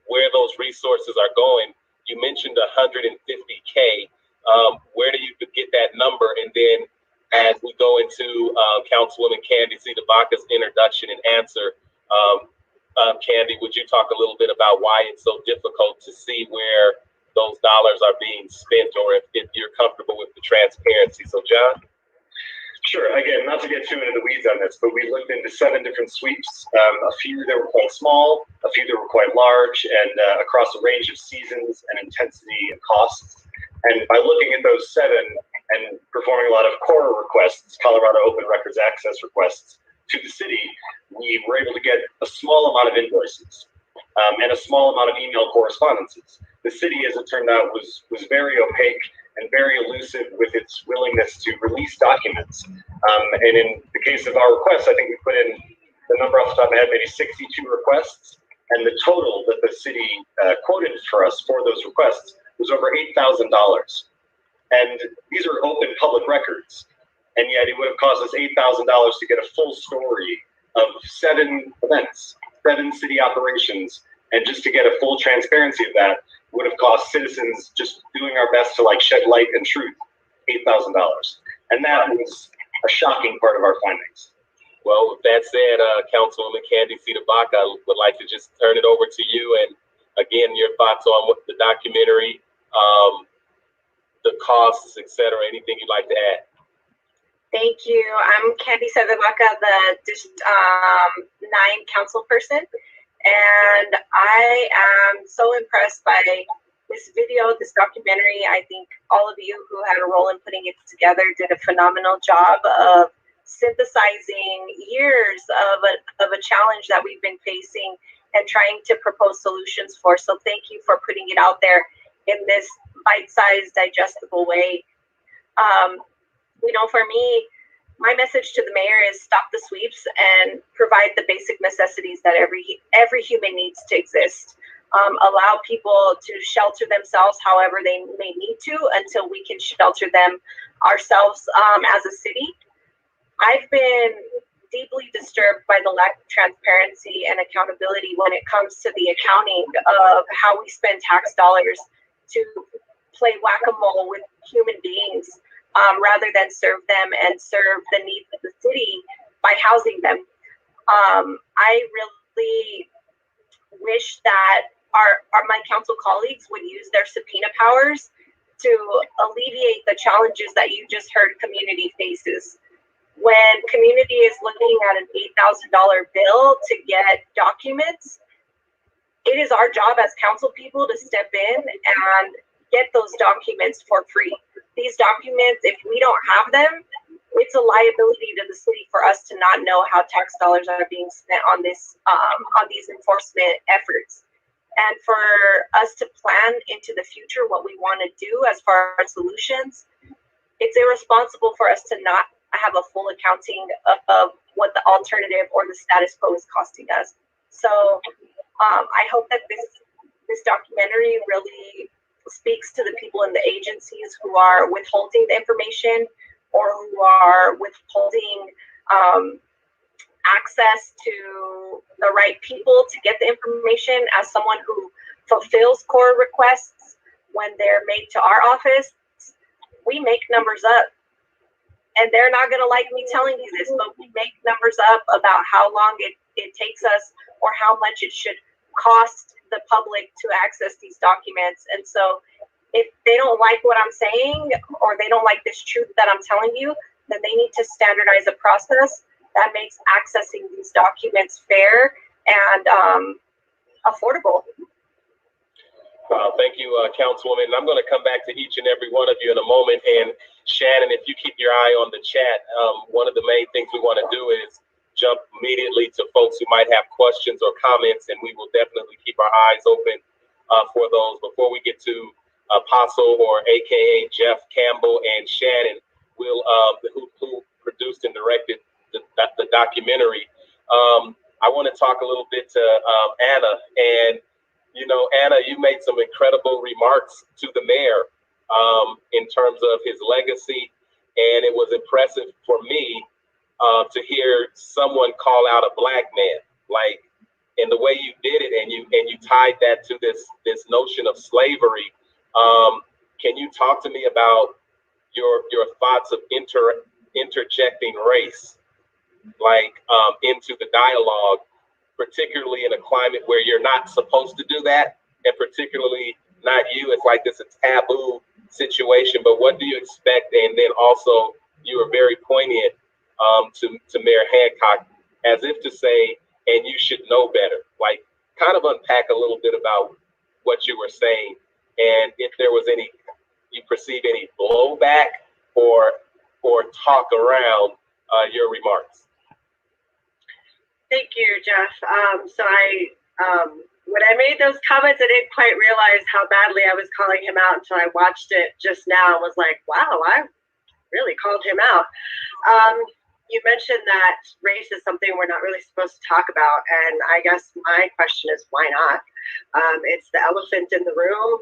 where those resources are going. You mentioned $150K. Where do you get that number? And then as we go into Councilwoman Candy C. DeBaca's introduction and answer, Candy, would you talk a little bit about why it's so difficult to see where those dollars are being spent, or if you're comfortable with the transparency? So, John? Sure. Again, not to get too into the weeds on this, but we looked into 7 different sweeps. A few that were quite small, a few that were quite large, and across a range of seasons and intensity and costs. And by looking at those 7 and performing a lot of CORA requests, Colorado Open Records Access requests, to the city, we were able to get a small amount of invoices and a small amount of email correspondences. The city, as it turned out, was very opaque and very elusive with its willingness to release documents. And in the case of our requests, I think we put in the number off the top of my head, maybe 62 requests, and the total that the city quoted for us for those requests was over $8,000. And these are open public records. And yet it would have cost us $8,000 to get a full story of 7 events, 7 city operations. And just to get a full transparency of that would have cost citizens just doing our best to shed light and truth, $8,000. And that was a shocking part of our findings. Well, with that said, Councilwoman Candy C. DeBaca, I would like to just turn it over to you. And again, your thoughts on what the documentary, the costs, etc. Anything you'd like to add? Thank you. I'm Candy C. DeBaca, the District 9 council person, and I am so impressed by this video, this documentary. I think all of you who had a role in putting it together did a phenomenal job of synthesizing years of a challenge that we've been facing and trying to propose solutions for. So thank you for putting it out there in this bite-sized, digestible way. For me, my message to the mayor is stop the sweeps and provide the basic necessities that every human needs to exist. Allow people to shelter themselves however they may need to until we can shelter them ourselves as a city. I've been deeply disturbed by the lack of transparency and accountability when it comes to the accounting of how we spend tax dollars to play whack-a-mole with human beings. Rather than serve them and serve the needs of the city by housing them. I really wish that my council colleagues would use their subpoena powers to alleviate the challenges that you just heard community faces. When community is looking at an $8,000 bill to get documents, it is our job as council people to step in and get those documents for free. These documents, if we don't have them, it's a liability to the city for us to not know how tax dollars are being spent on this, on these enforcement efforts. And for us to plan into the future what we want to do as far as solutions, it's irresponsible for us to not have a full accounting of what the alternative or the status quo is costing us. So I hope that this documentary really speaks to the people in the agencies who are withholding the information or who are withholding access to the right people to get the information. As someone who fulfills CORA requests when they're made to our office, we make numbers up. And they're not going to like me telling you this, but we make numbers up about how long it takes us or how much it should cost the public to access these documents. And so if they don't like what I'm saying or they don't like this truth that I'm telling you, then they need to standardize a process that makes accessing these documents fair and affordable. Thank you, Councilwoman. And I'm going to come back to each and every one of you in a moment. And Shannon, if you keep your eye on the chat, one of the main things we want to do is jump immediately to folks who might have questions or comments, and we will definitely keep our eyes open for those. Before we get to Apostle, or AKA Jeff Campbell, and Shannon, who produced and directed the documentary, I want to talk a little bit to Anna. And you know, Anna, you made some incredible remarks to the mayor in terms of his legacy, and it was impressive for me to hear someone call out a black man, like, and the way you did it, and you tied that to this notion of slavery. Can you talk to me about your thoughts of interjecting race, like into the dialogue, particularly in a climate where you're not supposed to do that, and particularly not you? It's like this a taboo situation, but what do you expect? And then also, you were very poignant to Mayor Hancock, as if to say, and you should know better. Like, kind of unpack a little bit about what you were saying, and if there was any, you perceive any blowback or talk around your remarks. Thank you, Jeff. So when I made those comments, I didn't quite realize how badly I was calling him out until I watched it just now and was like, wow, I really called him out. You mentioned that race is something we're not really supposed to talk about, and I guess my question is, why not? It's the elephant in the room.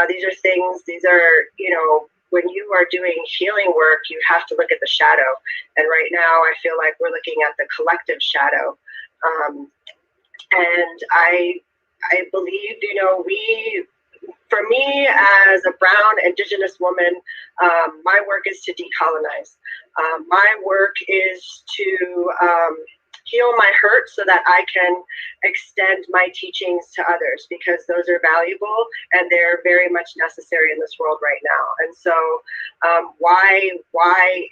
These are, you know, when you are doing healing work, you have to look at the shadow. And right now, I feel like we're looking at the collective shadow. And I believe, you know, for me as a brown indigenous woman, my work is to decolonize. My work is to heal my hurt so that I can extend my teachings to others, because those are valuable and they're very much necessary in this world right now. And so why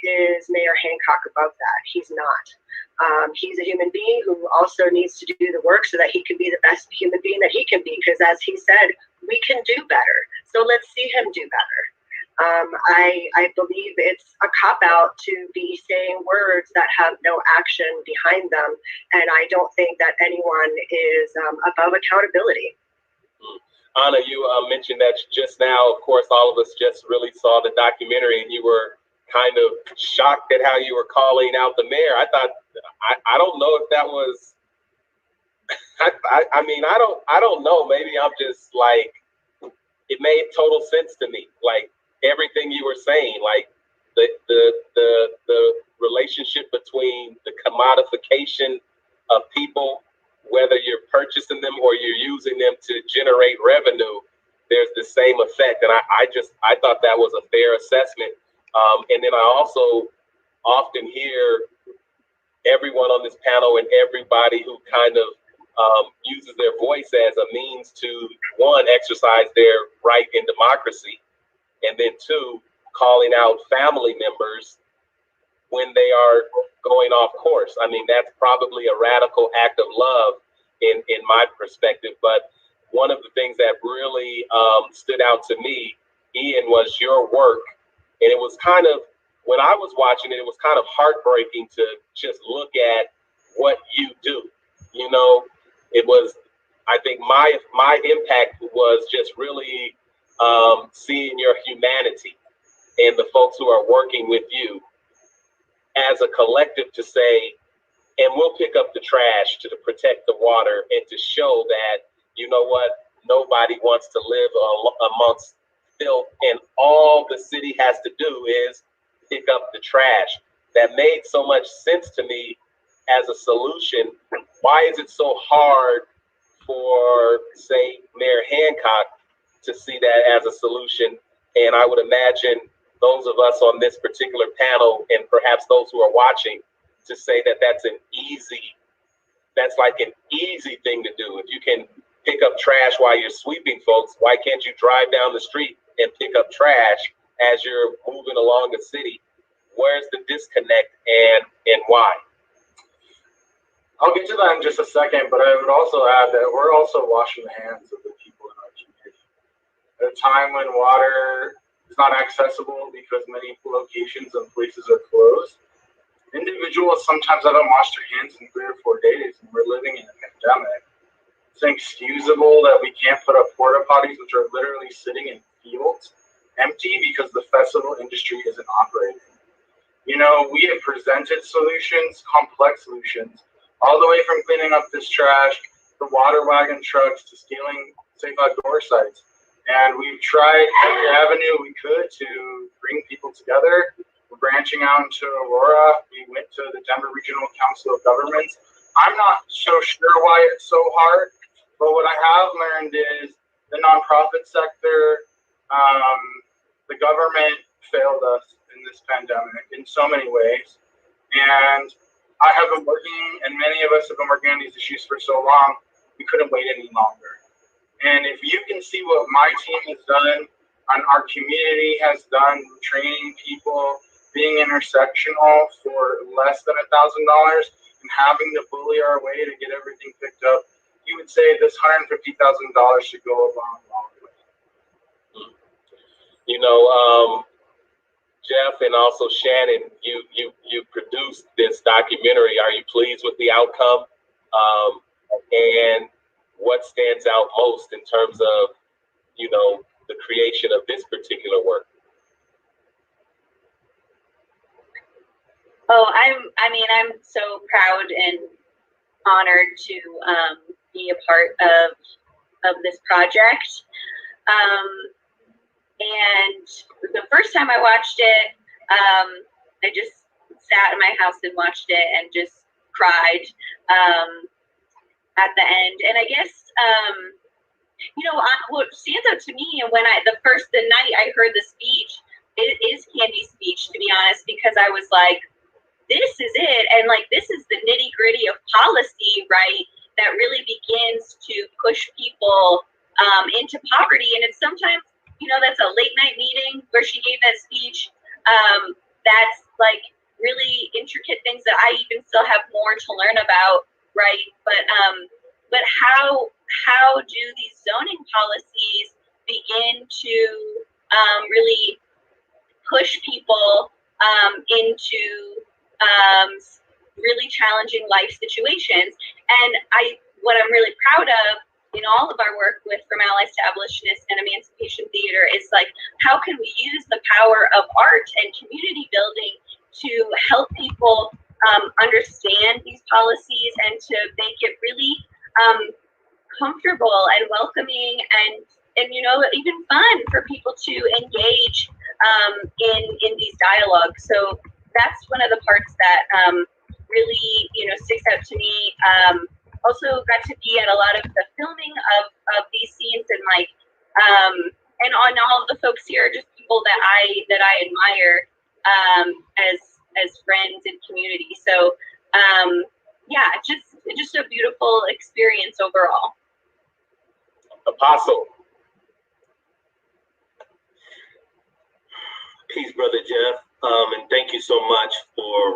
is Mayor Hancock above that? He's not. He's a human being who also needs to do the work so that he can be the best human being that he can be, because as he said, we can do better. So let's see him do better. I believe it's a cop-out to be saying words that have no action behind them, and I don't think that anyone is above accountability. Anna, you mentioned that just now. Of course, all of us just really saw the documentary, and you were kind of shocked at how you were calling out the mayor. I thought, I don't know if that was, I mean, I don't know. Maybe I'm just like, it made total sense to me. Like, everything you were saying, like the relationship between the commodification of people, whether you're purchasing them or you're using them to generate revenue, there's the same effect. And I thought that was a fair assessment. And then I also often hear everyone on this panel and everybody who kind of uses their voice as a means to, one, exercise their right in democracy, and then two, calling out family members when they are going off course. I mean, that's probably a radical act of love in my perspective. But one of the things that really stood out to me, Ian, was your work. And it was kind of, when I was watching it, it was kind of heartbreaking to just look at what you do. You know, it was, I think my impact was just really seeing your humanity and the folks who are working with you as a collective to say, and we'll pick up the trash to protect the water and to show that, you know what, nobody wants to live amongst filth, and all the city has to do is pick up the trash. That made so much sense to me as a solution. Why is it so hard for, say, Mayor Hancock to see that as a solution? And I would imagine those of us on this particular panel, and perhaps those who are watching, to say that that's like an easy thing to do. If you can pick up trash while you're sweeping, folks, why can't you drive down the street and pick up trash as you're moving along the city? Where's the disconnect, and why? I'll get to that in just a second, but I would also add that we're also washing the hands of the people in our community. at a time when water is not accessible because many locations and places are closed. Individuals sometimes haven't washed their hands in 3 or 4 days, and we're living in a pandemic. It's inexcusable that we can't put up porta potties, which are literally sitting in fields empty because the festival industry isn't operating. You know, we have presented solutions, complex solutions, all the way from cleaning up this trash, the water wagon trucks, to stealing safe outdoor sites. And we've tried every avenue we could to bring people together. We're branching out into Aurora. We went to the Denver Regional Council of Governments. I'm not so sure why it's so hard, but what I have learned is the nonprofit sector, the government failed us in this pandemic in so many ways. And I have been working, and many of us have been working on these issues for so long, we couldn't wait any longer. And if you can see what my team has done, and our community has done, training people, being intersectional for less than $1,000, and having to bully our way to get everything picked up, you would say this $150,000 should go a long way. You know, Jeff and also Shannon, you produced this documentary. Are you pleased with the outcome? And what stands out most in terms of, you know, the creation of this particular work? Oh, I'm so proud and honored to be a part of this project. And the first time I watched it, I just sat in my house and watched it and just cried at the end. And I guess, you know, what stands out to me, and when the night I heard the speech, it is Candy's speech, to be honest, because I was like, this is it. And like, this is the nitty gritty of policy, right? That really begins to push people into poverty. And it's sometimes, you know, that's a late night meeting where she gave that speech. That's like really intricate things that I even still have more to learn about, right? But how do these zoning policies begin to really push people into really challenging life situations? And what I'm really proud of in all of our work with From Allies to Abolitionists and Emancipation Theater is like, how can we use the power of art and community building to help people understand these policies and to make it really comfortable and welcoming and you know, even fun for people to engage in these dialogues. So that's one of the parts that really, you know, sticks out to me. Also got to be at a lot of the filming of these scenes, and like and on all of the folks here are just people that I admire as friends and community. So yeah, just a beautiful experience overall. Apostle. Peace, Brother Jeff, and thank you so much for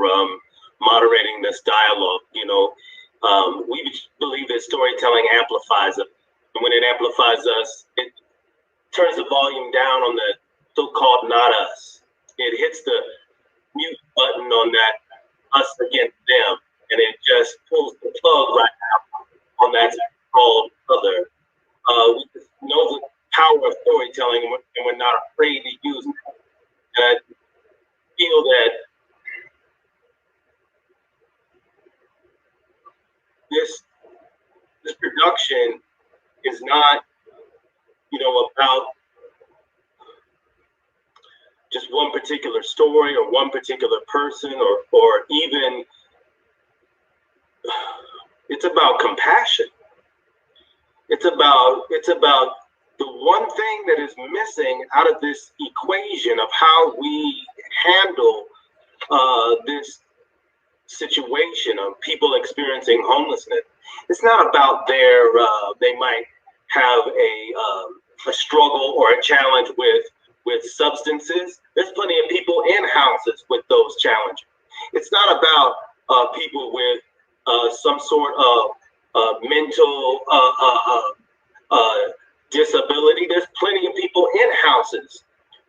moderating this dialogue. You know, we believe that storytelling amplifies it. And when it amplifies us, it turns the volume down on the so-called not us. It hits the mute button on that us against them, and it just pulls the plug right out on that called other. We just know the power of storytelling, and we're not afraid to use it. And I feel that this production is not, you know, about just one particular story or one particular person, or even, it's about compassion. It's about the one thing that is missing out of this equation of how we handle this situation of people experiencing homelessness. It's not about they might have a struggle or a challenge with substances. There's plenty of people in houses with those challenges. It's not about people with some sort of mental disability. There's plenty of people in houses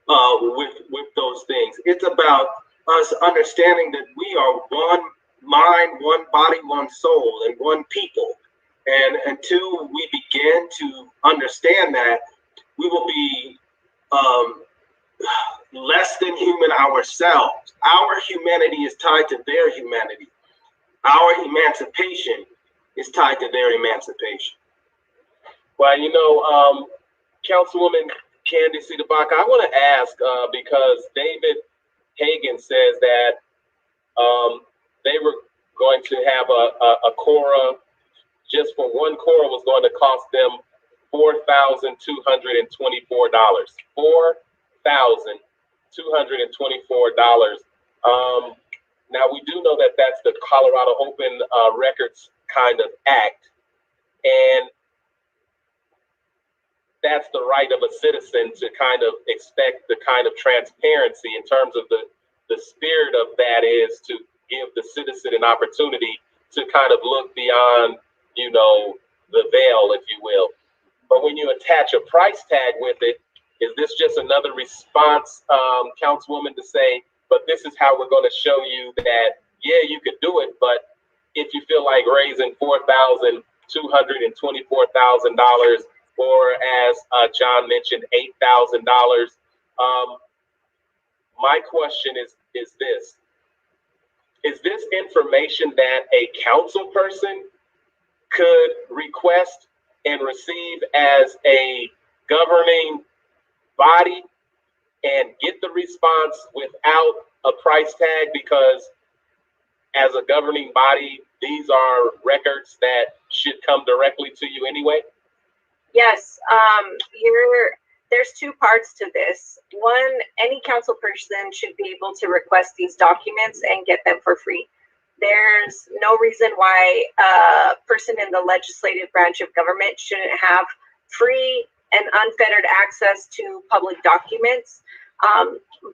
with those things. It's about us understanding that we are one mind, one body, one soul, and one people. And until we begin to understand that, we will be less than human ourselves. Our humanity is tied to their humanity. Our emancipation is tied to their emancipation. Well, you know, Councilwoman Candy Cedarbach, I want to ask, because David Hagan says that they were going to have a Cora, just for one Cora was going to cost them $4,224. $4,224. Now, we do know that that's the Colorado Open Records kind of act, and that's the right of a citizen to kind of expect the kind of transparency in terms of the spirit of that is to give the citizen an opportunity to kind of look beyond, you know, the veil, if you will. But when you attach a price tag with it, is this just another response, Councilwoman, to say, but this is how we're going to show you that, yeah, you could do it, but if you feel like raising $4,224,000, or as John mentioned, $8,000, my question is this. Is this information that a council person could request and receive as a governing body and get the response without a price tag? Because as a governing body, these are records that should come directly to you anyway? Yes, there's two parts to this. One, any council person should be able to request these documents and get them for free. There's no reason why a person in the legislative branch of government shouldn't have free and unfettered access to public documents.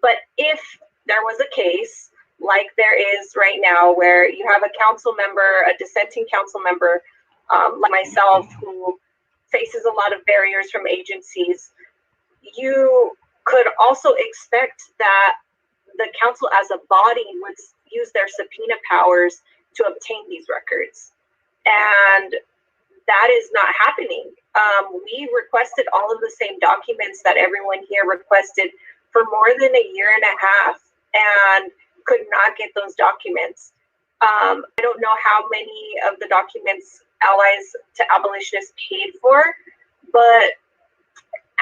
But if there was a case like there is right now, where you have a council member, a dissenting council member, like myself, who faces a lot of barriers from agencies, you could also expect that the council as a body would use their subpoena powers to obtain these records. And that is not happening. We requested all of the same documents that everyone here requested for more than a year and a half and could not get those documents. I don't know how many of the documents Allies to Abolitionists paid for, but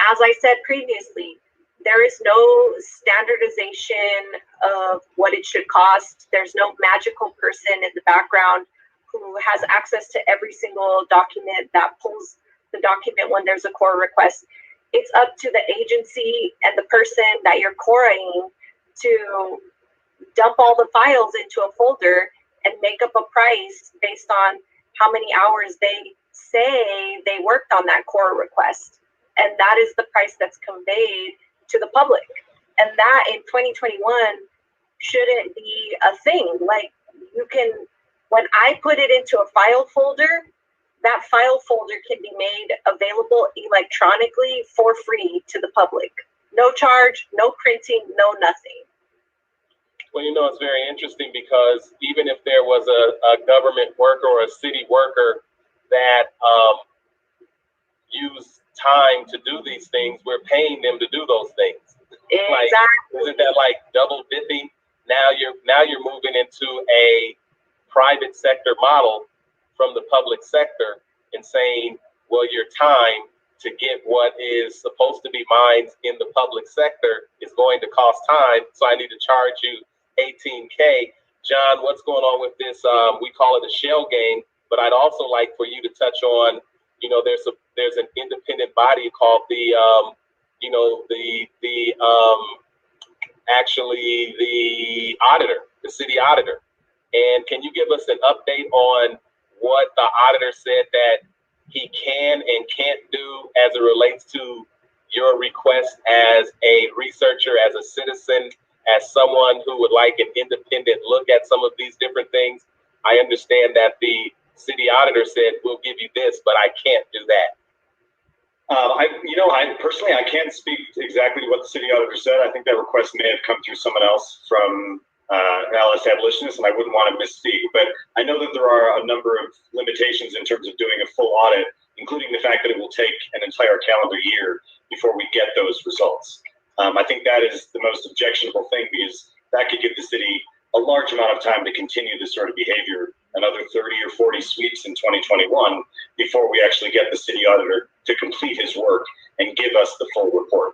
as I said previously, there is no standardization of what it should cost. There's no magical person in the background who has access to every single document that pulls the document when there's a core request. It's up to the agency and the person that you're coring to dump all the files into a folder and make up a price based on how many hours they say they worked on that core request. And that is the price that's conveyed to the public. And that in 2021 shouldn't be a thing. Like, you can, when I put it into a file folder, that file folder can be made available electronically for free to the public. No charge, no printing, no nothing. Well, you know, it's very interesting because even if there was a government worker or a city worker that used time to do these things, we're paying them to do those things. Exactly. Like, isn't that like double dipping? Now you're moving into a private sector model from the public sector and saying, well, your time to get what is supposed to be mine in the public sector is going to cost time, so I need to charge you $18K. John, what's going on with this? We call it a shell game, but I'd also like for you to touch on, you know, there's an independent body called the auditor, the city auditor. And can you give us an update on what the auditor said that he can and can't do as it relates to your request as a researcher, as a citizen, as someone who would like an independent look at some of these different things? I understand that the city auditor said, we'll give you this, but I can't do that. I personally, I can't speak exactly what the city auditor said. I think that request may have come through someone else from Allied Abolitionists, and I wouldn't want to misspeak. But I know that there are a number of limitations in terms of doing a full audit, including the fact that it will take an entire calendar year before we get those results. I think that is the most objectionable thing, because that could give the city a large amount of time to continue this sort of behavior, another 30 or 40 sweeps in 2021, before we actually get the city auditor to complete his work and give us the full report.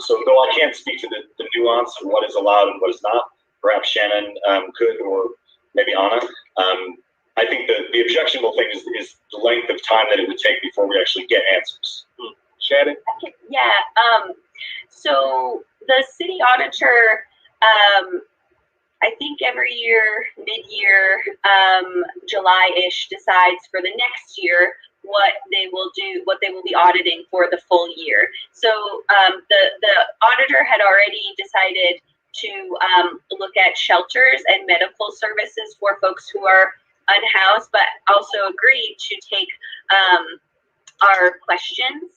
So though I can't speak to the nuance of what is allowed and what is not, perhaps Shannon could, or maybe Anna. I think the objectionable thing is the length of time that it would take before we actually get answers. Shannon? Yeah. So the city auditor, I think every year, mid-year, July-ish, decides for the next year what they will do, what they will be auditing for the full year. So the auditor had already decided to look at shelters and medical services for folks who are unhoused, but also agreed to take our questions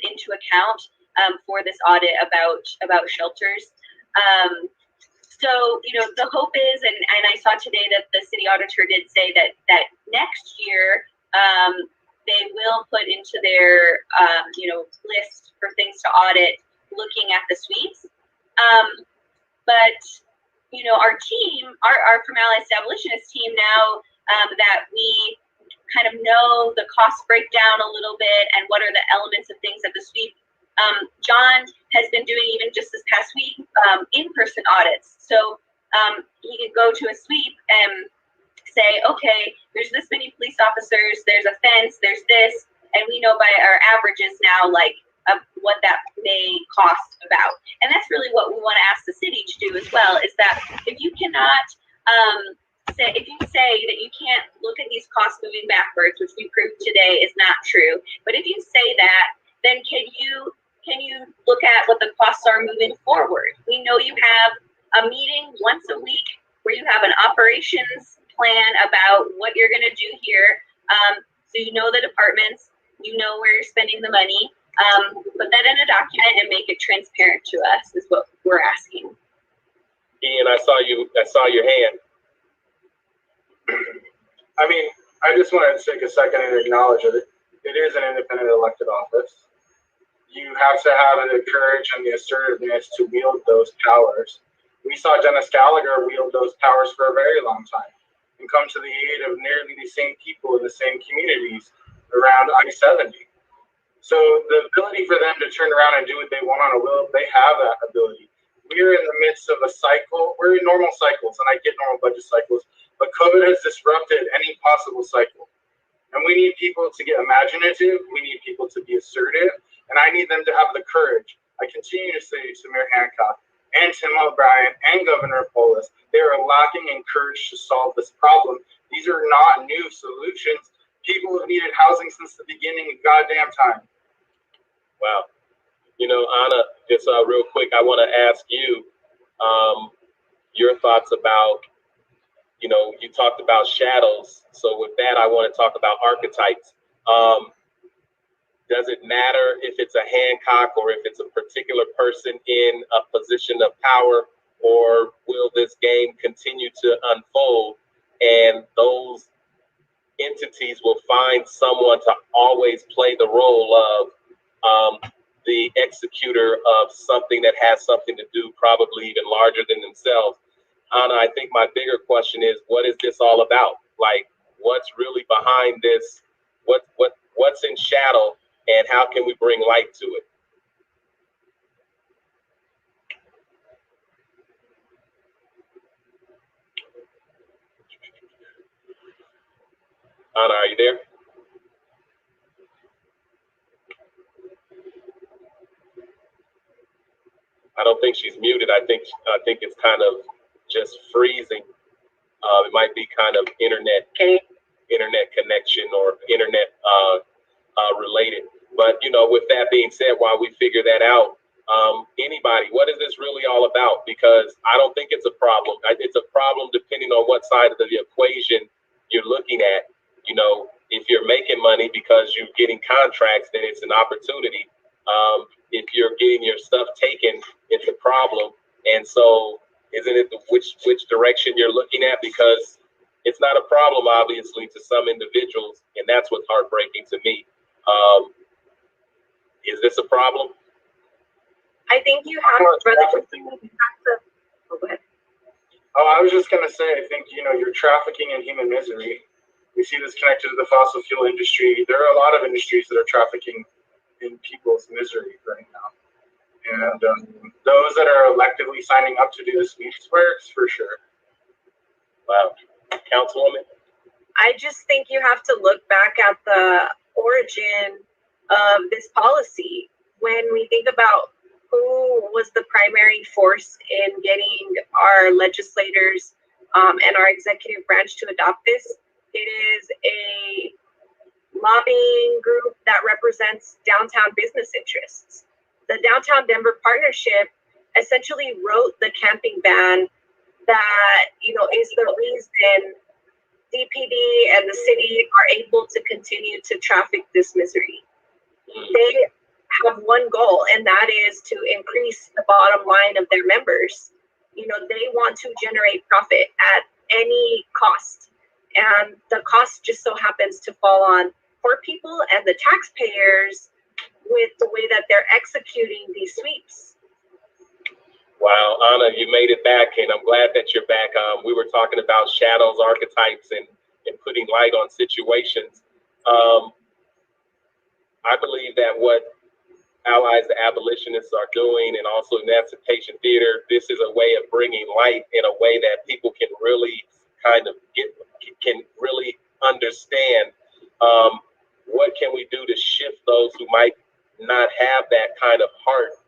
into account for this audit about shelters. So, the hope is, and I saw today that the city auditor did say that next year they will put into their, list for things to audit, looking at the sweeps. But, our team, our From Allied Abolitionist team now that we kind of know the cost breakdown a little bit and what are the elements of things at the sweep, John has been doing, even just this past week, in-person audits. So he could go to a sweep and say, okay, there's this many police officers, there's a fence, there's this, and we know by our averages now, what that may cost about. And that's really what we want to ask the city to do as well, is that if you cannot if you say that you can't look at these costs moving backwards, which we proved today is not true, but if you say that, then can you look at what the costs are moving forward? We know you have a meeting once a week where you have an operations plan about what you're going to do here. So you know the departments, you know where you're spending the money. Put that in a document and make it transparent to us is what we're asking. Ian, I saw your hand. I just want to take a second and acknowledge that it is an independent elected office. You have to have the courage and the assertiveness to wield those powers. We saw Dennis Gallagher wield those powers for a very long time and come to the aid of nearly the same people in the same communities around I-70. So the ability for them to turn around and do what they want on a will, they have that ability. We're in the midst of a cycle. We're in normal cycles, and I get normal budget cycles, but COVID has disrupted any possible cycle. And we need people to get imaginative. We need people to be assertive, and I need them to have the courage. I continue to say to Mayor Hancock and Tim O'Brien and Governor Polis, they are lacking in courage to solve this problem. These are not new solutions. People have needed housing since the beginning of goddamn time. Wow. Anna, just real quick, I want to ask you your thoughts about, you talked about shadows. So with that, I want to talk about archetypes. Does it matter if it's a Hancock or if it's a particular person in a position of power, or will this game continue to unfold and those entities will find someone to always play the role of the executor of something that has something to do probably even larger than themselves? Anna, I think my bigger question is, what is this all about? What's really behind this? What's in shadow, and how can we bring light to it? Anna, are you there? I don't think she's muted. I think it's kind of just freezing. It might be kind of internet connection or internet related. But with that being said, while we figure that out, anybody, what is this really all about? Because I don't think it's a problem. It's a problem depending on what side of the equation you're looking at. If If you're making money because you're getting contracts, then it's an opportunity. If you're getting your stuff taken, it's a problem. And so isn't it which direction you're looking at? Because it's not a problem, obviously, to some individuals, and that's what's heartbreaking to me. Is this a problem? I think you have to. Oh, go ahead. Oh, I was just gonna say, I think you're trafficking in human misery. We see this connected to the fossil fuel industry. There are a lot of industries that are trafficking in people's misery right now, and those that are electively signing up to do this works for sure. Wow, Councilwoman. I just think you have to look back at the origin of this policy. When we think about who was the primary force in getting our legislators and our executive branch to adopt this, it is a lobbying group that represents downtown business interests. The Downtown Denver Partnership essentially wrote the camping ban that is the reason DPD and the city are able to continue to traffic this misery. They have one goal, and that is to increase the bottom line of their members. They want to generate profit at any cost, and the cost just so happens to fall on poor people and the taxpayers with the way that they're executing these sweeps. Wow, Anna, you made it back, and I'm glad that you're back. We were talking about shadows, archetypes, and putting light on situations. I believe that what Allies to Abolitionists are doing, and also Emancipation Theater, this is a way of bringing light in a way that people can really kind of can really understand what can we do to shift those who might not have that kind of heart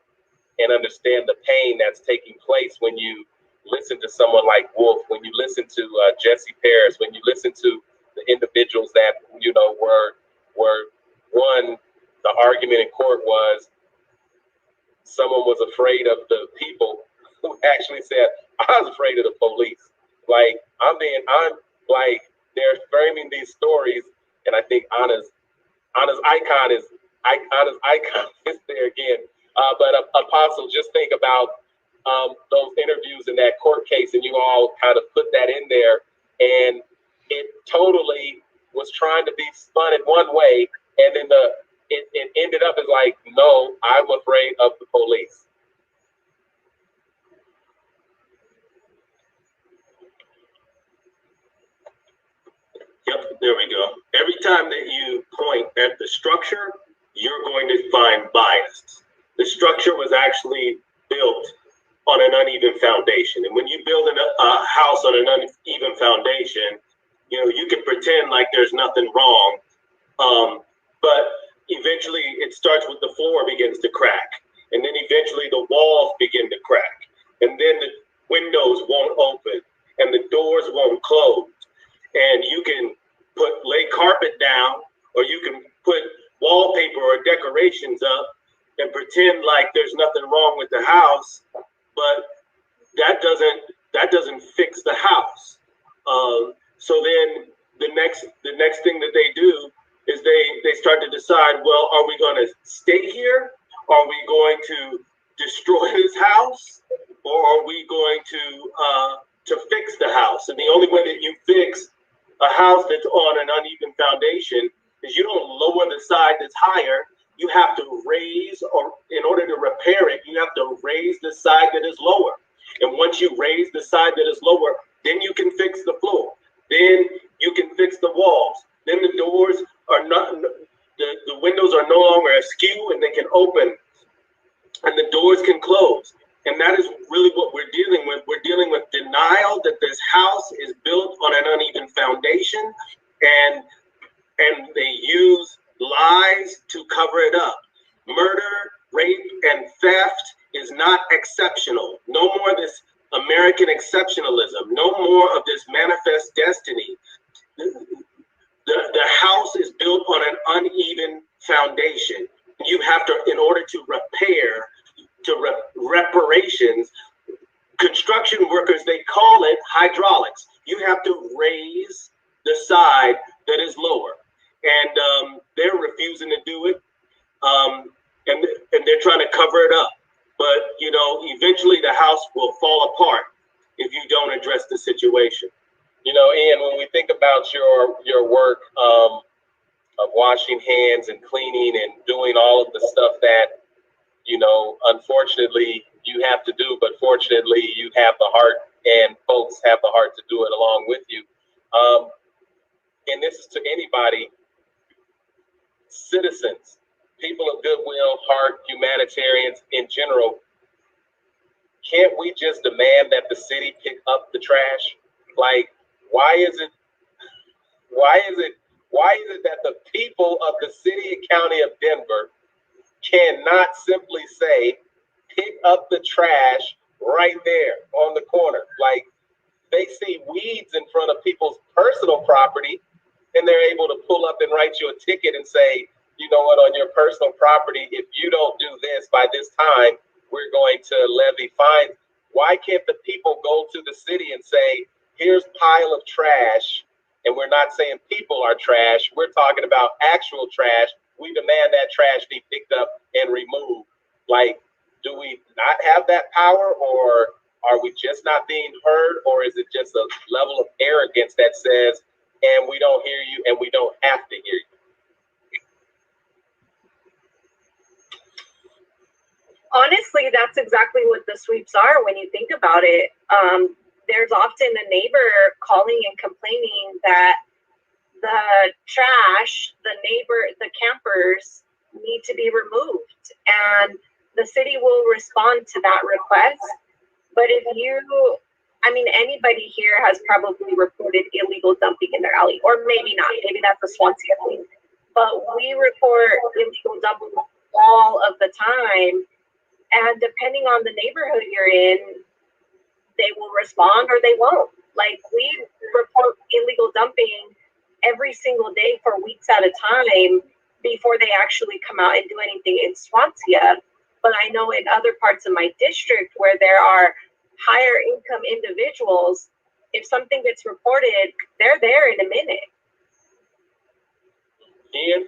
and understand the pain that's taking place when you listen to someone like Wolf, when you listen to Jesse Paris, when you listen to the individuals that were one. The argument in court was someone was afraid of the people who actually said, I was afraid of the police. Like, they're framing these stories, and I think Anna's icon is there again. But Apostle, just think about those interviews in that court case, and you all kind of put that in there, and it totally was trying to be spun in one way, and then it ended up as like, no, I'm afraid of the police. Yep, there we go. Every time that you point at the structure, you're going to find bias. The structure was actually built on an uneven foundation. And when you build a house on an uneven foundation, you can pretend like there's nothing wrong, but eventually it starts with the floor begins to crack, and then eventually the walls begin to crack, and then the windows won't open and the doors won't close, and you can lay carpet down, or you can put wallpaper or decorations up and pretend like there's nothing wrong with the house, but that doesn't fix the house. So then the next thing that they do is they start to decide, well, are we going to stay here? Are we going to destroy this house? Or are we going to fix the house? And the only way that you fix a house that's on an uneven foundation is you don't lower the side that's higher. You have to raise, or in order to repair it, you have to raise the side that is lower. And once you raise the side that is lower, then you can fix the floor. Then you can fix the walls. Then the doors are not, the windows are no longer askew, and they can open, and the doors can close. And that is really what we're dealing with. We're dealing with denial that this house is built on an uneven foundation, and they use lies to cover it up. Murder, rape, and theft is not exceptional. No more of this American exceptionalism. No more of this manifest destiny. The house is built on an uneven foundation. You have to, in order to repair, reparations, construction workers, they call it hydraulics. You have to raise the side that is lower. and they're refusing to do it, and they're trying to cover it up. But eventually the house will fall apart if you don't address the situation. Ian, when we think about your work of washing hands and cleaning and doing all of the stuff that unfortunately you have to do, but fortunately you have the heart and folks have the heart to do it along with you. And this is to anybody, citizens, people of goodwill, heart, humanitarians in general. Can't we just demand that the city pick up the trash? Like, why is it that the people of the city and county of Denver cannot simply say, pick up the trash right there on the corner? Like, they see weeds in front of people's personal property and they're able to pull up and write you a ticket and say, you know what, on your personal property, if you don't do this by this time, we're going to levy fines. Why can't the people go to the city and say, here's a pile of trash, and we're not saying people are trash, we're talking about actual trash. We demand that trash be picked up and removed. Like, do we not have that power, or are we just not being heard, or is it just a level of arrogance that says, and we don't hear you and we don't have to hear you? Honestly, that's exactly what the sweeps are when you think about it. There's often a neighbor calling and complaining that the trash, the campers need to be removed, and the city will respond to that request. But anybody here has probably reported illegal dumping in their alley, or maybe not. Maybe that's a Swansea thing. But we report illegal dumping all of the time. And depending on the neighborhood you're in, they will respond or they won't. Like, we report illegal dumping every single day for weeks at a time before they actually come out and do anything in Swansea. But I know in other parts of my district where there are higher income individuals, if something gets reported, they're there in a minute. Ian?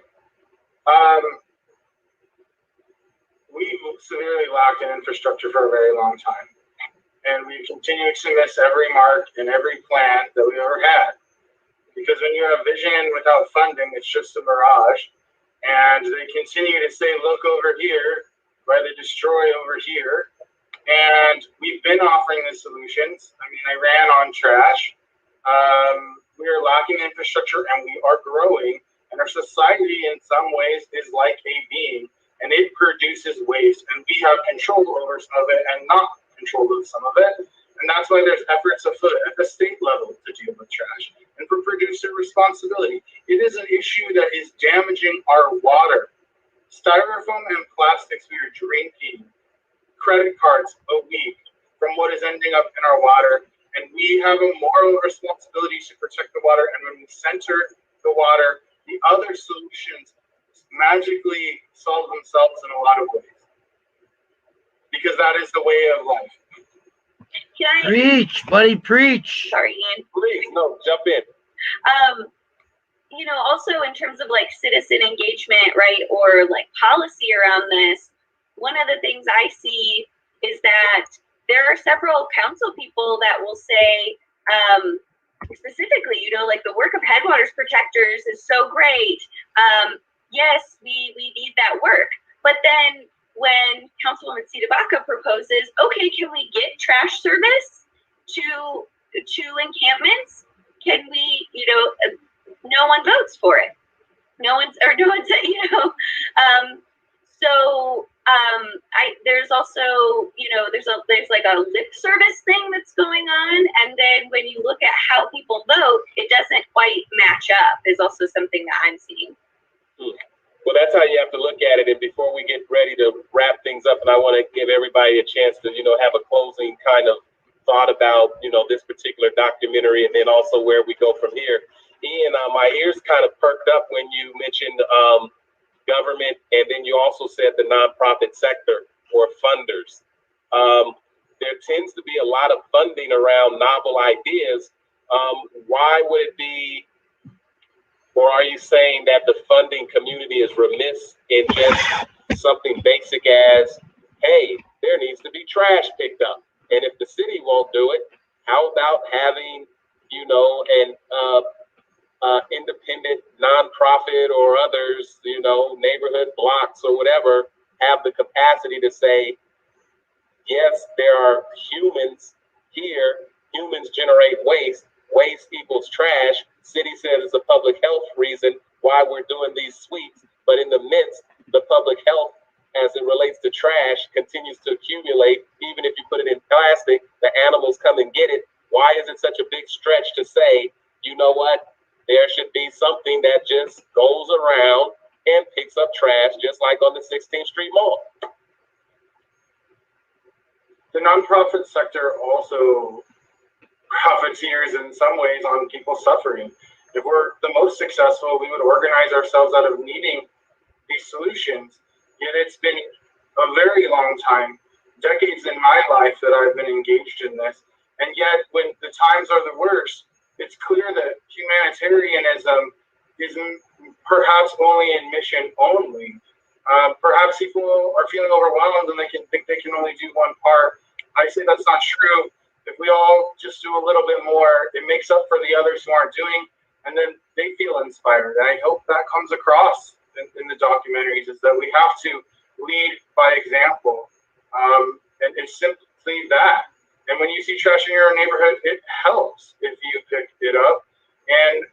We've severely lacked in infrastructure for a very long time. And we continuously miss every mark and every plan that we ever had. Because when you have vision without funding, it's just a mirage. And they continue to say, look over here, where they destroy over here. And we've been offering the solutions. I ran on trash. We are lacking infrastructure and we are growing. And our society in some ways is like a being. And it produces waste, and we have control over some of it and not control over some of it. And that's why there's efforts afoot at the state level to deal with trash and for producer responsibility. It is an issue that is damaging our water. Styrofoam and plastics we are drinking, credit cards a week from what is ending up in our water. And we have a moral responsibility to protect the water. And when we center the water, the other solutions magically solve themselves in a lot of ways, because that is the way of life. Preach, buddy, preach. Sorry, Ian. Please, no, jump in. Also in terms of like citizen engagement, right, or like policy around this, one of the things I see is that there are several council people that will say, specifically, like the work of Headwaters Protectors is so great. Yes, we need that work. But then when Councilwoman Sita Baca proposes, okay, can we get trash service to encampments? Can we, no one votes for it. There's also, there's like a lip service thing that's going on. And then when you look at how people vote, it doesn't quite match up is also something that I'm seeing. Well, that's how you have to look at it. And before we get ready to wrap things up, and I want to give everybody a chance to, have a closing kind of thought about, this particular documentary, and then also where we go from here. Ian, my ears kind of perked up when you mentioned government, and then you also said the nonprofit sector or funders. There tends to be a lot of funding around novel ideas. Why would it be Or are you saying that the funding community is remiss in just something basic as, hey, there needs to be trash picked up? And if the city won't do it, how about having, you know, an independent nonprofit or others, you know, neighborhood blocks or whatever, have the capacity to say, yes, there are humans here, humans generate waste, waste equals trash. City says it's a public health reason why we're doing these sweeps, but in the midst, the public health as it relates to trash continues to accumulate. Even if you put it in plastic, the animals come and get it. Why is it such a big stretch to say, you know what, there should be something that just goes around and picks up trash, just like on the 16th Street Mall? The nonprofit sector also profiteers in some ways on people suffering. If we're the most successful, we would organize ourselves out of needing these solutions. Yet it's been a very long time, decades in my life that I've been engaged in this. And yet when the times are the worst, it's clear that humanitarianism is perhaps only in mission only. Perhaps people are feeling overwhelmed and they think they can only do one part. I say that's not true. If we all just do a little bit more, it makes up for the others who aren't doing, and then they feel inspired. And I hope that comes across in the documentaries, is that we have to lead by example, and simply that. And when you see trash in your neighborhood, it helps if you pick it up. And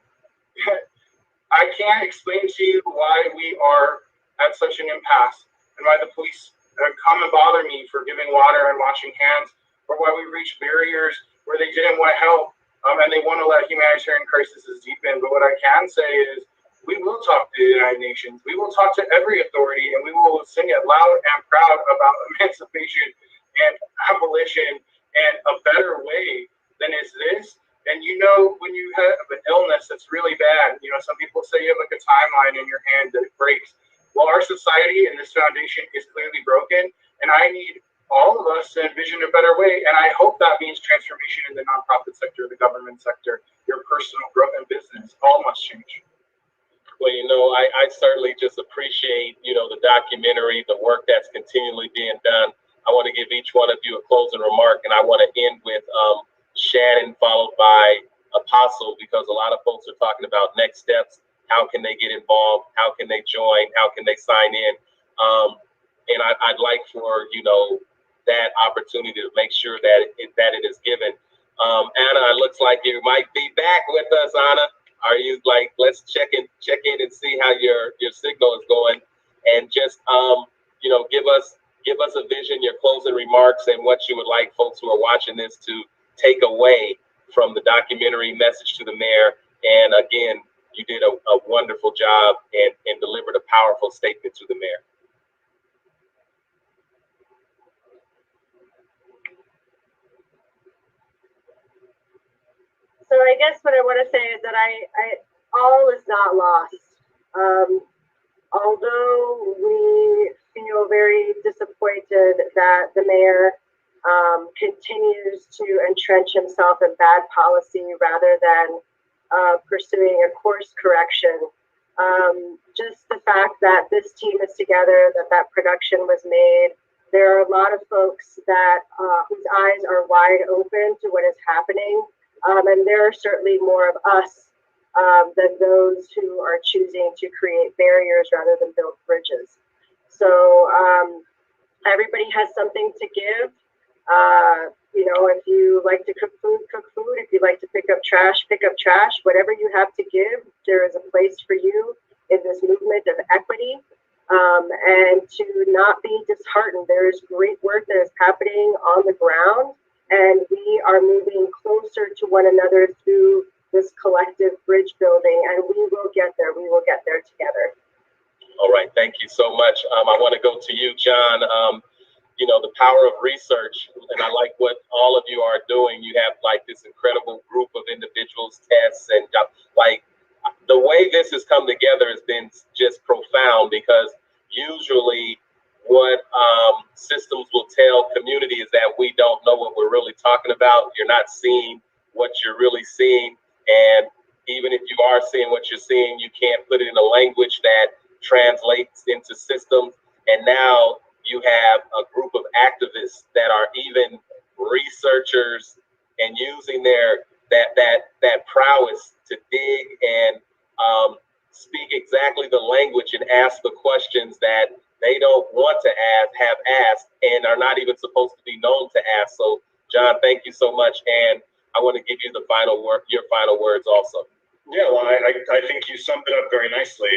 I can't explain to you why we are at such an impasse, and why the police come and bother me for giving water and washing hands, or why we reach barriers where they didn't want help, and they want to let humanitarian crises deepen. But what I can say is, we will talk to the United Nations. We will talk to every authority, and we will sing it loud and proud about emancipation and abolition and a better way than is this. And you know, when you have an illness that's really bad, you know, some people say you have like a timeline in your hand that it breaks. Well, our society and this foundation is clearly broken, and I need all of us to envision a better way. And I hope that means transformation in the nonprofit sector, the government sector, your personal growth and business. All must change. Well, you know, I certainly just appreciate, you know, the documentary, the work that's continually being done. I want to give each one of you a closing remark, and I want to end with Shannon, followed by Apostle, because a lot of folks are talking about next steps. How can they get involved? How can they join? How can they sign in? And I'd like for, you know, that opportunity to make sure that it is given. Anna, it looks like you might be back with us, Anna. Are you like, let's check in and see how your signal is going, and just you know, give us a vision, your closing remarks, and what you would like folks who are watching this to take away from the documentary message to the mayor. And again, you did a wonderful job and delivered a powerful statement to the mayor. So I guess what I want to say is that all is not lost. Although we feel very disappointed that the mayor continues to entrench himself in bad policy rather than pursuing a course correction, just the fact that this team is together, that production was made. There are a lot of folks that whose eyes are wide open to what is happening. And there are certainly more of us than those who are choosing to create barriers rather than build bridges. So everybody has something to give. You know, if you like to cook food, cook food. If you like to pick up trash, pick up trash. Whatever you have to give, there is a place for you in this movement of equity. And to not be disheartened. There is great work that is happening on the ground. And we are moving closer to one another through this collective bridge building, and we will get there. We will get there together. All right, thank you so much. I want to go to you, John. You know, the power of research, and I like what all of you are doing. You have like this incredible group of individuals, tests, and like the way this has come together has been just profound, because usually what systems will tell community is that we don't know what we're really talking about. You're not seeing what you're really seeing. And even if you are seeing what you're seeing. You can't put it in a language that translates into systems. And now you have a group of activists that are even researchers and using their that prowess to dig and speak exactly the language and ask the questions that they don't want to have asked and are not even supposed to be known to ask. So, John, thank you so much. And I want to give you the final word, your final words also. Yeah, well, I think you summed it up very nicely.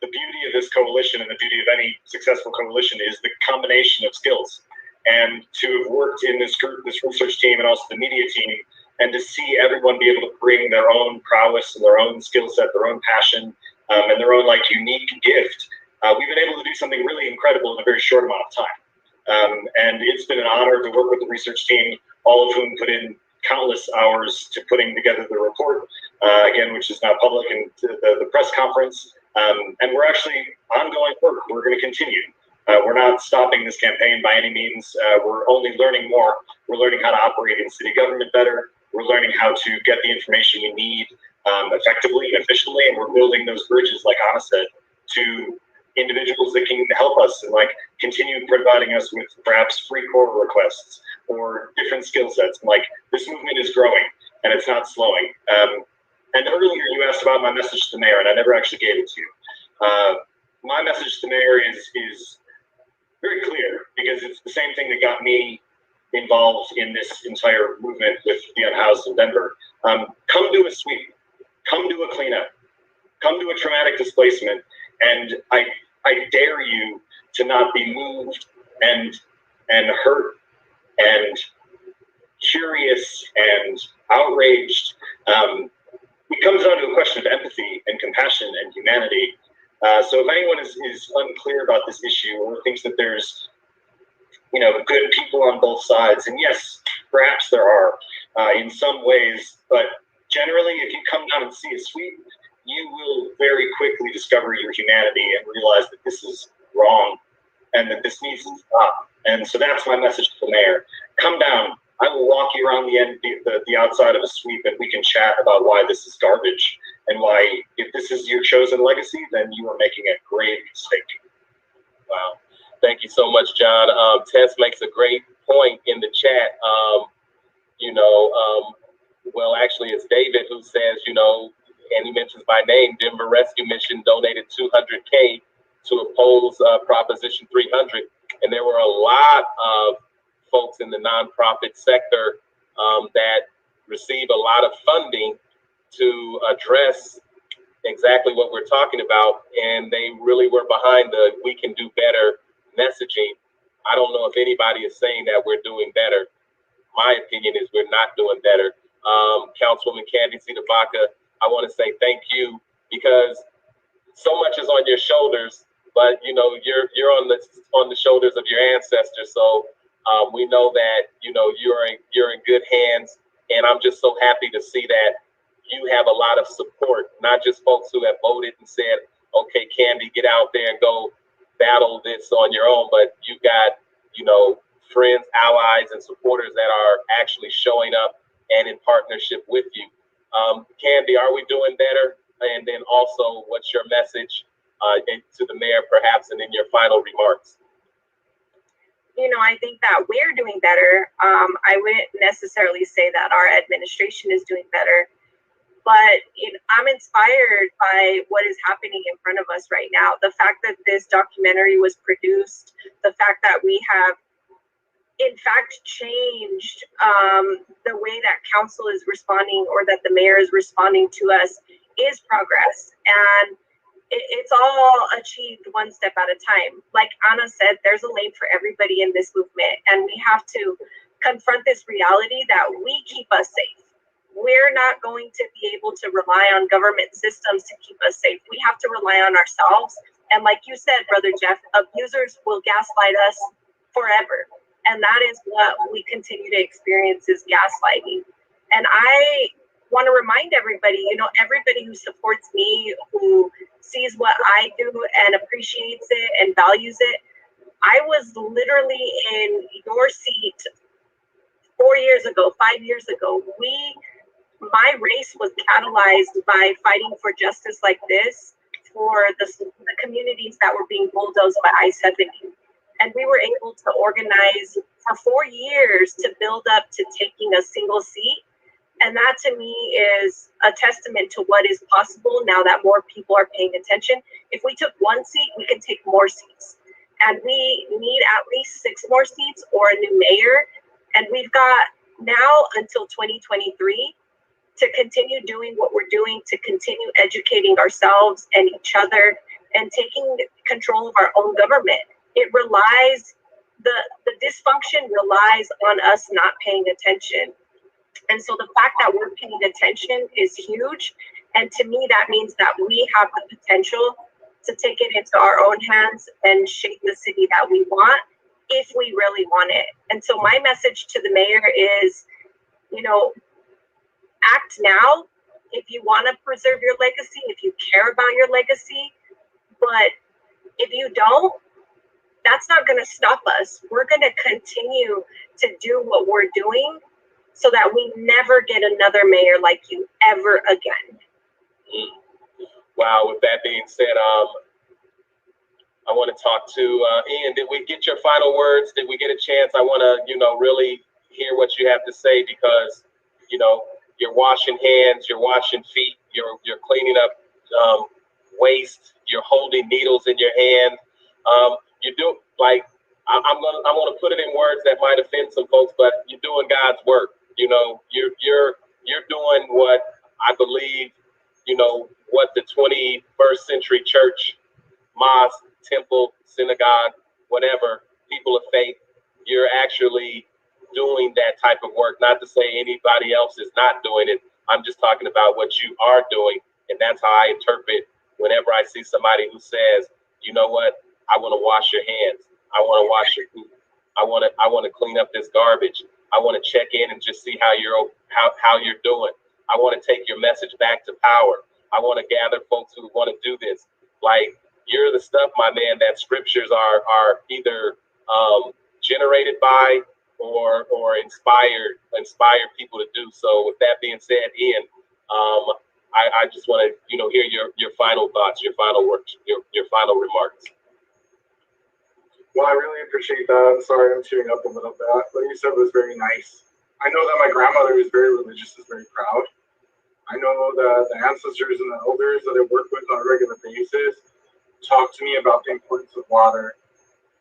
The beauty of this coalition and the beauty of any successful coalition is the combination of skills. And to have worked in this group, this research team, and also the media team, and to see everyone be able to bring their own prowess and their own skill set, their own passion, and their own unique gift, we've been able to do something really incredible in a very short amount of time. And it's been an honor to work with the research team, all of whom put in countless hours to putting together the report, again, which is now public, and the press conference. And we're actually ongoing work. We're going to continue. We're not stopping this campaign by any means. We're only learning more. We're learning how to operate in city government better. We're learning how to get the information we need effectively and efficiently, and we're building those bridges, like Anna said, to individuals that can help us and continue providing us with perhaps free core requests or different skill sets. And this movement is growing and it's not slowing. And earlier you asked about my message to the mayor, and I never actually gave it to you. My message to the mayor is very clear, because it's the same thing that got me involved in this entire movement with the Unhoused in Denver. Come do a sweep, come do a cleanup, come do a traumatic displacement, and I dare you to not be moved and hurt and curious and outraged. It comes down to a question of empathy and compassion and humanity. So if anyone is unclear about this issue or thinks that there's good people on both sides, and yes, perhaps there are in some ways, but generally, if you come down and see a sweep, you will very quickly discover your humanity and realize that this is wrong and that this needs to stop. And so that's my message to the mayor. Come down. I will walk you around the outside of a sweep, and we can chat about why this is garbage and why, if this is your chosen legacy, then you are making a grave mistake. Wow. Thank you so much, John. Tess makes a great point in the chat. Well, actually, it's David who says, and he mentions by name, Denver Rescue Mission donated $200K to oppose Proposition 300. And there were a lot of folks in the nonprofit sector that receive a lot of funding to address exactly what we're talking about. And they really were behind the "we can do better" messaging. I don't know if anybody is saying that we're doing better. My opinion is we're not doing better. Councilwoman Candy Cedavaca, I want to say thank you, because so much is on your shoulders, but you're on the shoulders of your ancestors. So we know that you're in good hands, and I'm just so happy to see that you have a lot of support, not just folks who have voted and said, "Okay, Candy, get out there and go battle this on your own," but you got friends, allies, and supporters that are actually showing up and in partnership with you. Candy, are we doing better? And then also, what's your message to the mayor, perhaps, and in your final remarks? I think that we're doing better. I wouldn't necessarily say that our administration is doing better, but I'm inspired by what is happening in front of us right now. The fact that this documentary was produced, the fact that we have, in fact, changed the way that council is responding, or that the mayor is responding to us, is progress. And it's all achieved one step at a time. Like Anna said, there's a lane for everybody in this movement, and we have to confront this reality that we keep us safe. We're not going to be able to rely on government systems to keep us safe. We have to rely on ourselves. And like you said, Brother Jeff, abusers will gaslight us forever. And that is what we continue to experience, is gaslighting. And I want to remind everybody, everybody who supports me, who sees what I do and appreciates it and values it. I was literally in your seat 4 years ago, 5 years ago. We my race was catalyzed by fighting for justice like this for the communities that were being bulldozed by I-70. And we were able to organize for 4 years to build up to taking a single seat. And that to me is a testament to what is possible now that more people are paying attention. If we took one seat, we can take more seats. And we need at least 6 more seats or a new mayor. And we've got now until 2023 to continue doing what we're doing, to continue educating ourselves and each other and taking control of our own government. It relies, the dysfunction relies on us not paying attention. And so the fact that we're paying attention is huge. And to me, that means that we have the potential to take it into our own hands and shape the city that we want if we really want it. And so my message to the mayor is, you know, act now if you want to preserve your legacy, if you care about your legacy. But if you don't, that's not going to stop us. We're going to continue to do what we're doing so that we never get another mayor like you ever again. Wow, with that being said, I want to talk to Ian. Did we get your final words? Did we get a chance? I want to, you know, really hear what you have to say because, you know, you're washing hands, you're washing feet, you're cleaning up waste, you're holding needles in your hand. You do like I'm gonna put it in words that might offend some folks, but you're doing God's work. You know, you're doing what I believe, you know, what the 21st century church, mosque, temple, synagogue, whatever, people of faith, you're actually doing that type of work. Not to say anybody else is not doing it. I'm just talking about what you are doing. And that's how I interpret whenever I see somebody who says, you know what, I want to wash your hands. I want to wash your feet. I want to clean up this garbage. I want to check in and just see how you're doing. I want to take your message back to power. I want to gather folks who want to do this. Like, you're the stuff, my man, that scriptures are either generated by or inspired people to do. So with that being said, Ian, I just want to, you know, hear your final thoughts, your final words, your final remarks. Well, I really appreciate that. I'm sorry I'm chewing up a little bit. What you said was very nice. I know that my grandmother was very religious, is very proud. I know that the ancestors and the elders that I work with on a regular basis talk to me about the importance of water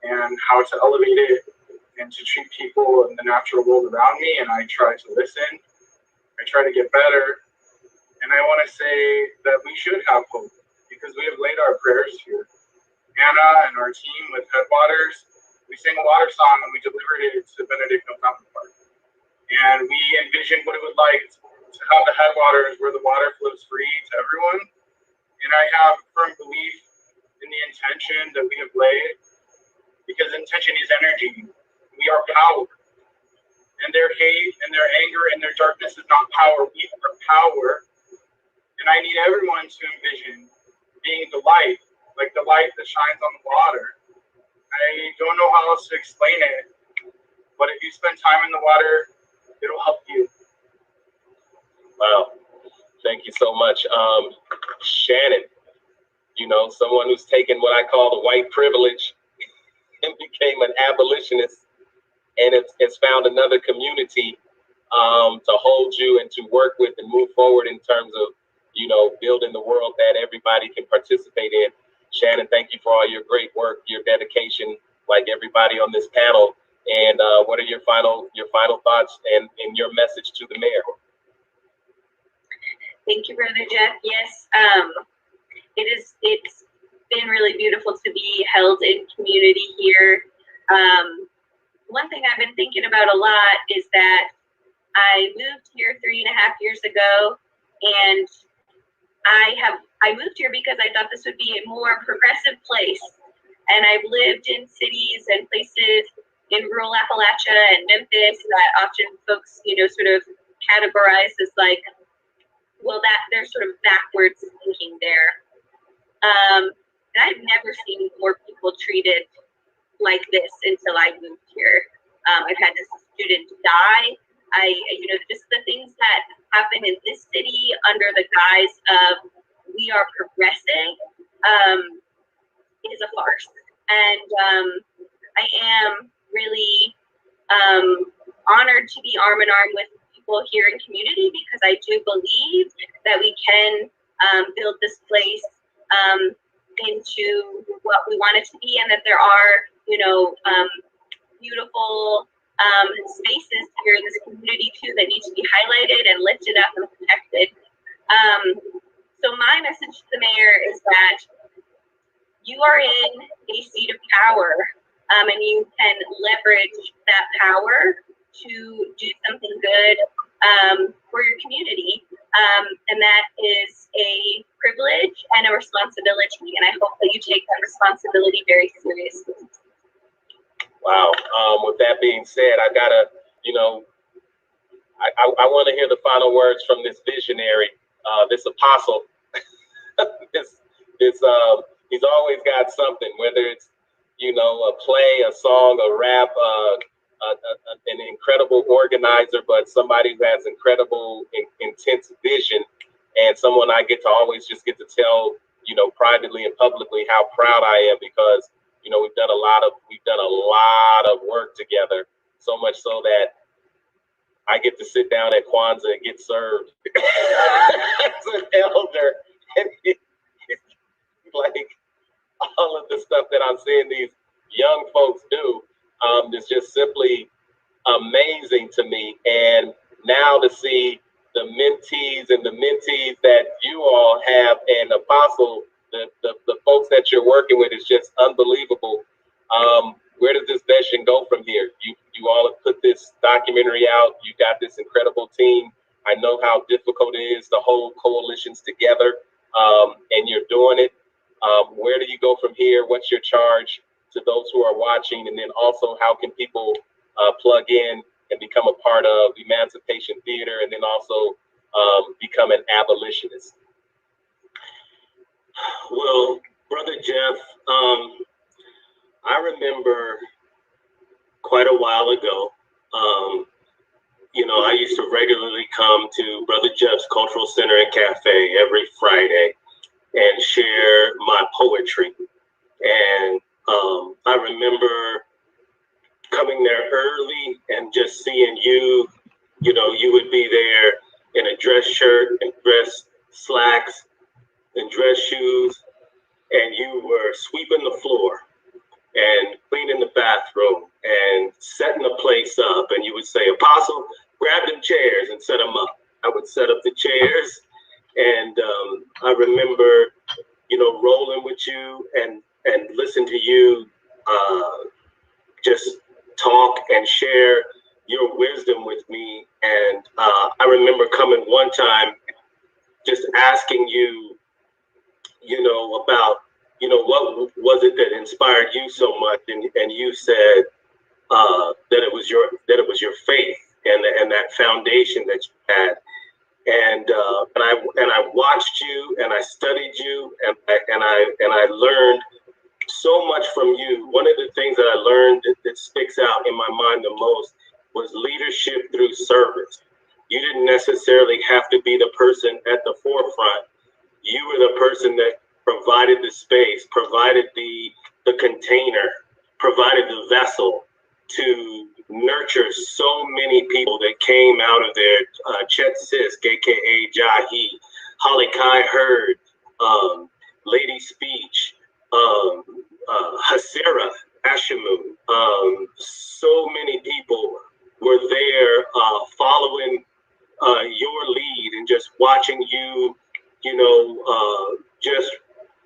and how to elevate it and to treat people in the natural world around me. And I try to listen. I try to get better. And I want to say that we should have hope because we have laid our prayers here. Anna and our team with Headwaters, we sang a water song and we delivered it to Benedictine Fountain Park. And we envisioned what it would like to have the headwaters where the water flows free to everyone. And I have firm belief in the intention that we have laid because intention is energy. We are power. And their hate and their anger and their darkness is not power. We are power. And I need everyone to envision being the light, like the light that shines on the water. I don't know how else to explain it, but if you spend time in the water, it'll help you. Wow. Thank you so much. Shannon, you know, someone who's taken what I call the white privilege and became an abolitionist and it's found another community to hold you and to work with and move forward in terms of, you know, building the world that everybody can participate in. Shannon, thank you for all your great work, your dedication, like everybody on this panel. And what are your final thoughts and your message to the mayor? Thank you, Brother Jeff. Yes, it's been really beautiful to be held in community here. One thing I've been thinking about a lot is that I moved here 3.5 years ago, and I moved here because I thought this would be a more progressive place. And I've lived in cities and places in rural Appalachia and Memphis that often folks, you know, sort of categorize as like, well, that they're sort of backwards thinking there. And I've never seen more people treated like this until I moved here. I've had this student die. just the things that happen in this city under the guise of we are progressing is a farce. And I am really honored to be arm in arm with people here in community, because I do believe that we can build this place into what we want it to be, and that there are, beautiful spaces here in this community too that need to be highlighted and lifted up and protected. So my message to the mayor is that you are in a seat of power, and you can leverage that power to do something good for your community. And that is a privilege and a responsibility. And I hope that you take that responsibility very seriously. Wow. With that being said, I gotta, I want to hear the final words from this visionary, this apostle. He's always got something, whether it's, a play, a song, a rap, an incredible organizer, but somebody who has incredible, intense vision, and someone I get to always just get to tell, privately and publicly how proud I am, because, we've done a lot of work together, so much so that I get to sit down at Kwanzaa and get served as an elder, and like all of the stuff that I'm seeing these young folks do is just simply amazing to me. And now to see the mentees and the mentees that you all have, and Apostle, the folks that you're working with, is just unbelievable. Where does this vision go from here? You all have put this documentary out. You got this incredible team. I know how difficult it is to hold coalitions together, and you're doing it. Where do you go from here? What's your charge to those who are watching? And then also, how can people plug in and become a part of Emancipation Theater, and then also become an abolitionist? Well, Brother Jeff, I remember quite a while ago, I used to regularly come to Brother Jeff's Cultural Center and Cafe every Friday and share my poetry. And I remember coming there early and just seeing you, you would be there in a dress shirt and dress slacks and dress shoes, and you were sweeping the floor and cleaning the bathroom and setting the place up. And you would say, Apostle, grab them chairs and set them up. I would set up the chairs, and I remember, rolling with you and listen to you just talk and share your wisdom with me. And I remember coming one time just asking you, about, what was it that inspired you so much? And you said that it was your faith and that foundation that you had. And I watched you and I studied you and I learned so much from you. One of the things that I learned that sticks out in my mind the most was leadership through service. You didn't necessarily have to be the person at the forefront. You were the person that provided the space, provided the container, provided the vessel to nurture so many people that came out of there. Chet Sisk, aka Jahi, Holly Kai Hurd, Lady Speech, Hasira Ashimu. So many people were there following your lead and just watching you, just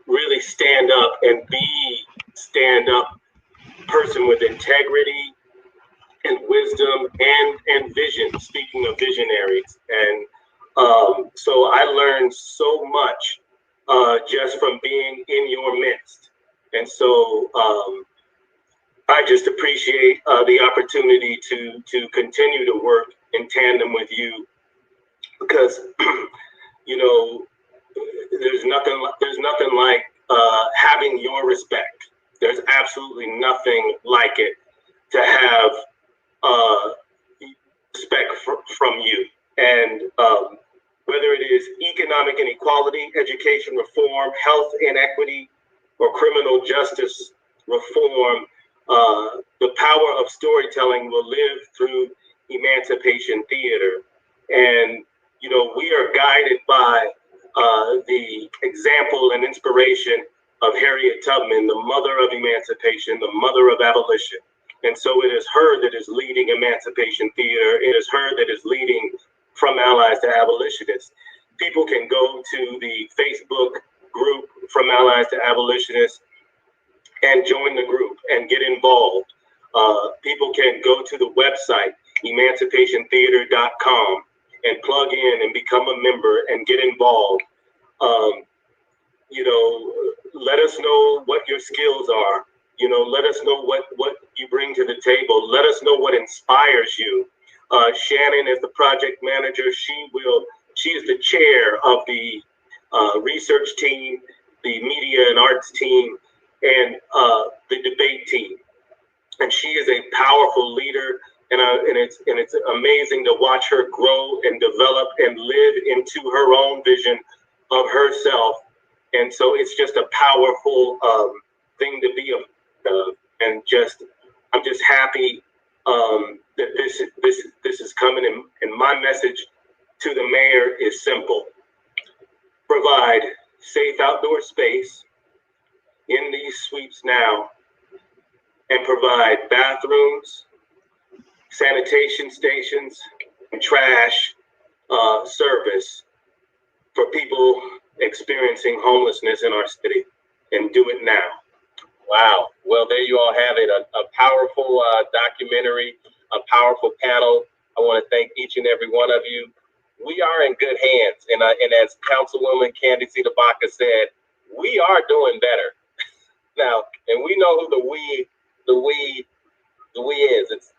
really stand up and be stand up person with integrity and wisdom and vision, speaking of visionaries. And so I learned so much just from being in your midst. And so I just appreciate the opportunity to continue to work in tandem with you, because there's nothing like having your respect. There's absolutely nothing like it to have respect economic inequality, education reform, health inequity, or criminal justice reform, the power of storytelling will live through Emancipation Theater. And, you know, we are guided by the example and inspiration of Harriet Tubman, the mother of emancipation, the mother of abolition. And so it is her that is leading Emancipation Theater. It is her that is leading From Allies to Abolitionists. People can go to the Facebook group From Allies to Abolitionists and join the group and get involved. People can go to the website, emancipationtheater.com, and plug in and become a member and get involved. You know, let us know what your skills are. You know, let us know what you bring to the table. Let us know what inspires you. Shannon, as the project manager, she is the chair of the research team, the media and arts team, and the debate team. And she is a powerful leader, and it's amazing to watch her grow and develop and live into her own vision of herself. And so it's just a powerful thing to be and I'm just happy that this is coming. And my message to the mayor is simple: provide safe outdoor space in these suites now, and provide bathrooms, sanitation stations, and trash service for people experiencing homelessness in our city, and do it now. Wow. Well, there you all have it. A powerful documentary, a powerful panel. I want to thank each and every one of you. We are in good hands. And as Councilwoman Candy C. Tabaka said, we are doing better. Now, and we know who the we is. It's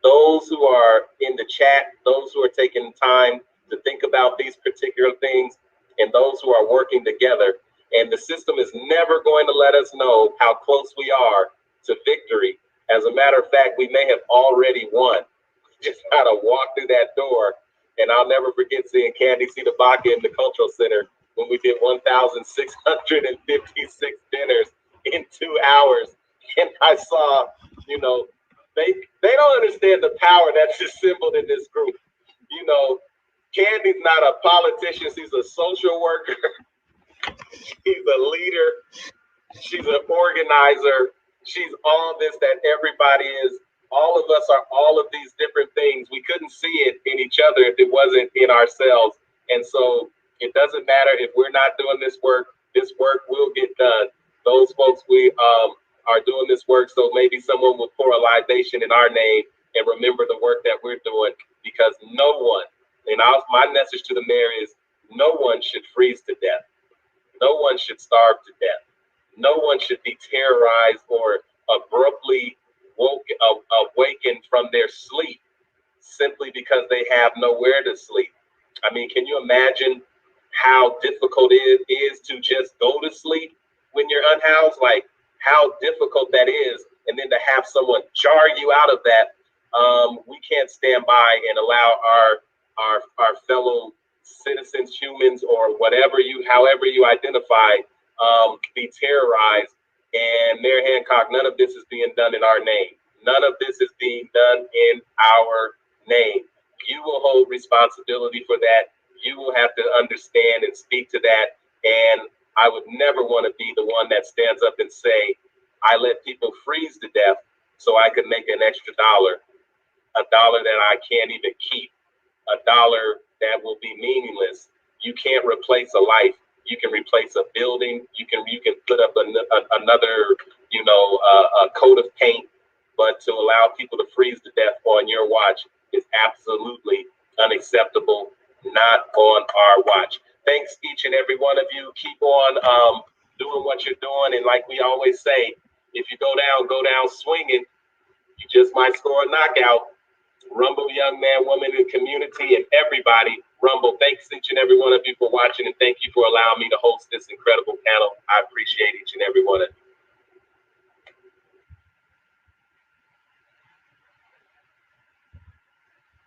those who are in the chat, those who are taking time to think about these particular things, and those who are working together. And the system is never going to let us know how close we are to victory. As a matter of fact, we may have already won. Just got to walk through that door. And I'll never forget seeing Candy C. Tabaka in the Cultural Center when we did 1,656 dinners in 2 hours. And I saw, you know, they don't understand the power that's assembled in this group. You know, Candy's not a politician. She's a social worker. She's a leader. She's an organizer. She's all this that everybody is. All of us are all of these different things. We couldn't see it in each other if it wasn't in ourselves. And so it doesn't matter if we're not doing this work will get done. Those folks, we are doing this work, so maybe someone will pour a libation in our name and remember the work that we're doing, because no one, and my message to the mayor is, no one should freeze to death. No one should starve to death. No one should be terrorized or abruptly awakened from their sleep simply because they have nowhere to sleep. I mean, can you imagine how difficult it is to just go to sleep when you're unhoused? Like, how difficult that is. And then to have someone jar you out of that, we can't stand by and allow our fellow citizens, humans, or however you identify, be terrorized. And Mayor Hancock, none of this is being done in our name. None of this is being done in our name. You will hold responsibility for that. You will have to understand and speak to that. And I would never want to be the one that stands up and say, I let people freeze to death so I could make an extra $1, a $1 that I can't even keep, a $1 that will be meaningless. You can't replace a life. You can replace a building. You can put up another, a coat of paint, but to allow people to freeze to death on your watch is absolutely unacceptable. Not on our watch. Thanks each and every one of you. Keep on doing what you're doing. And like we always say, if you go down swinging, you just might score a knockout. Rumble, young man, woman, and community, and everybody. Rumble, thanks each and every one of you for watching, and thank you for allowing me to host this incredible panel. I appreciate each and every one of you.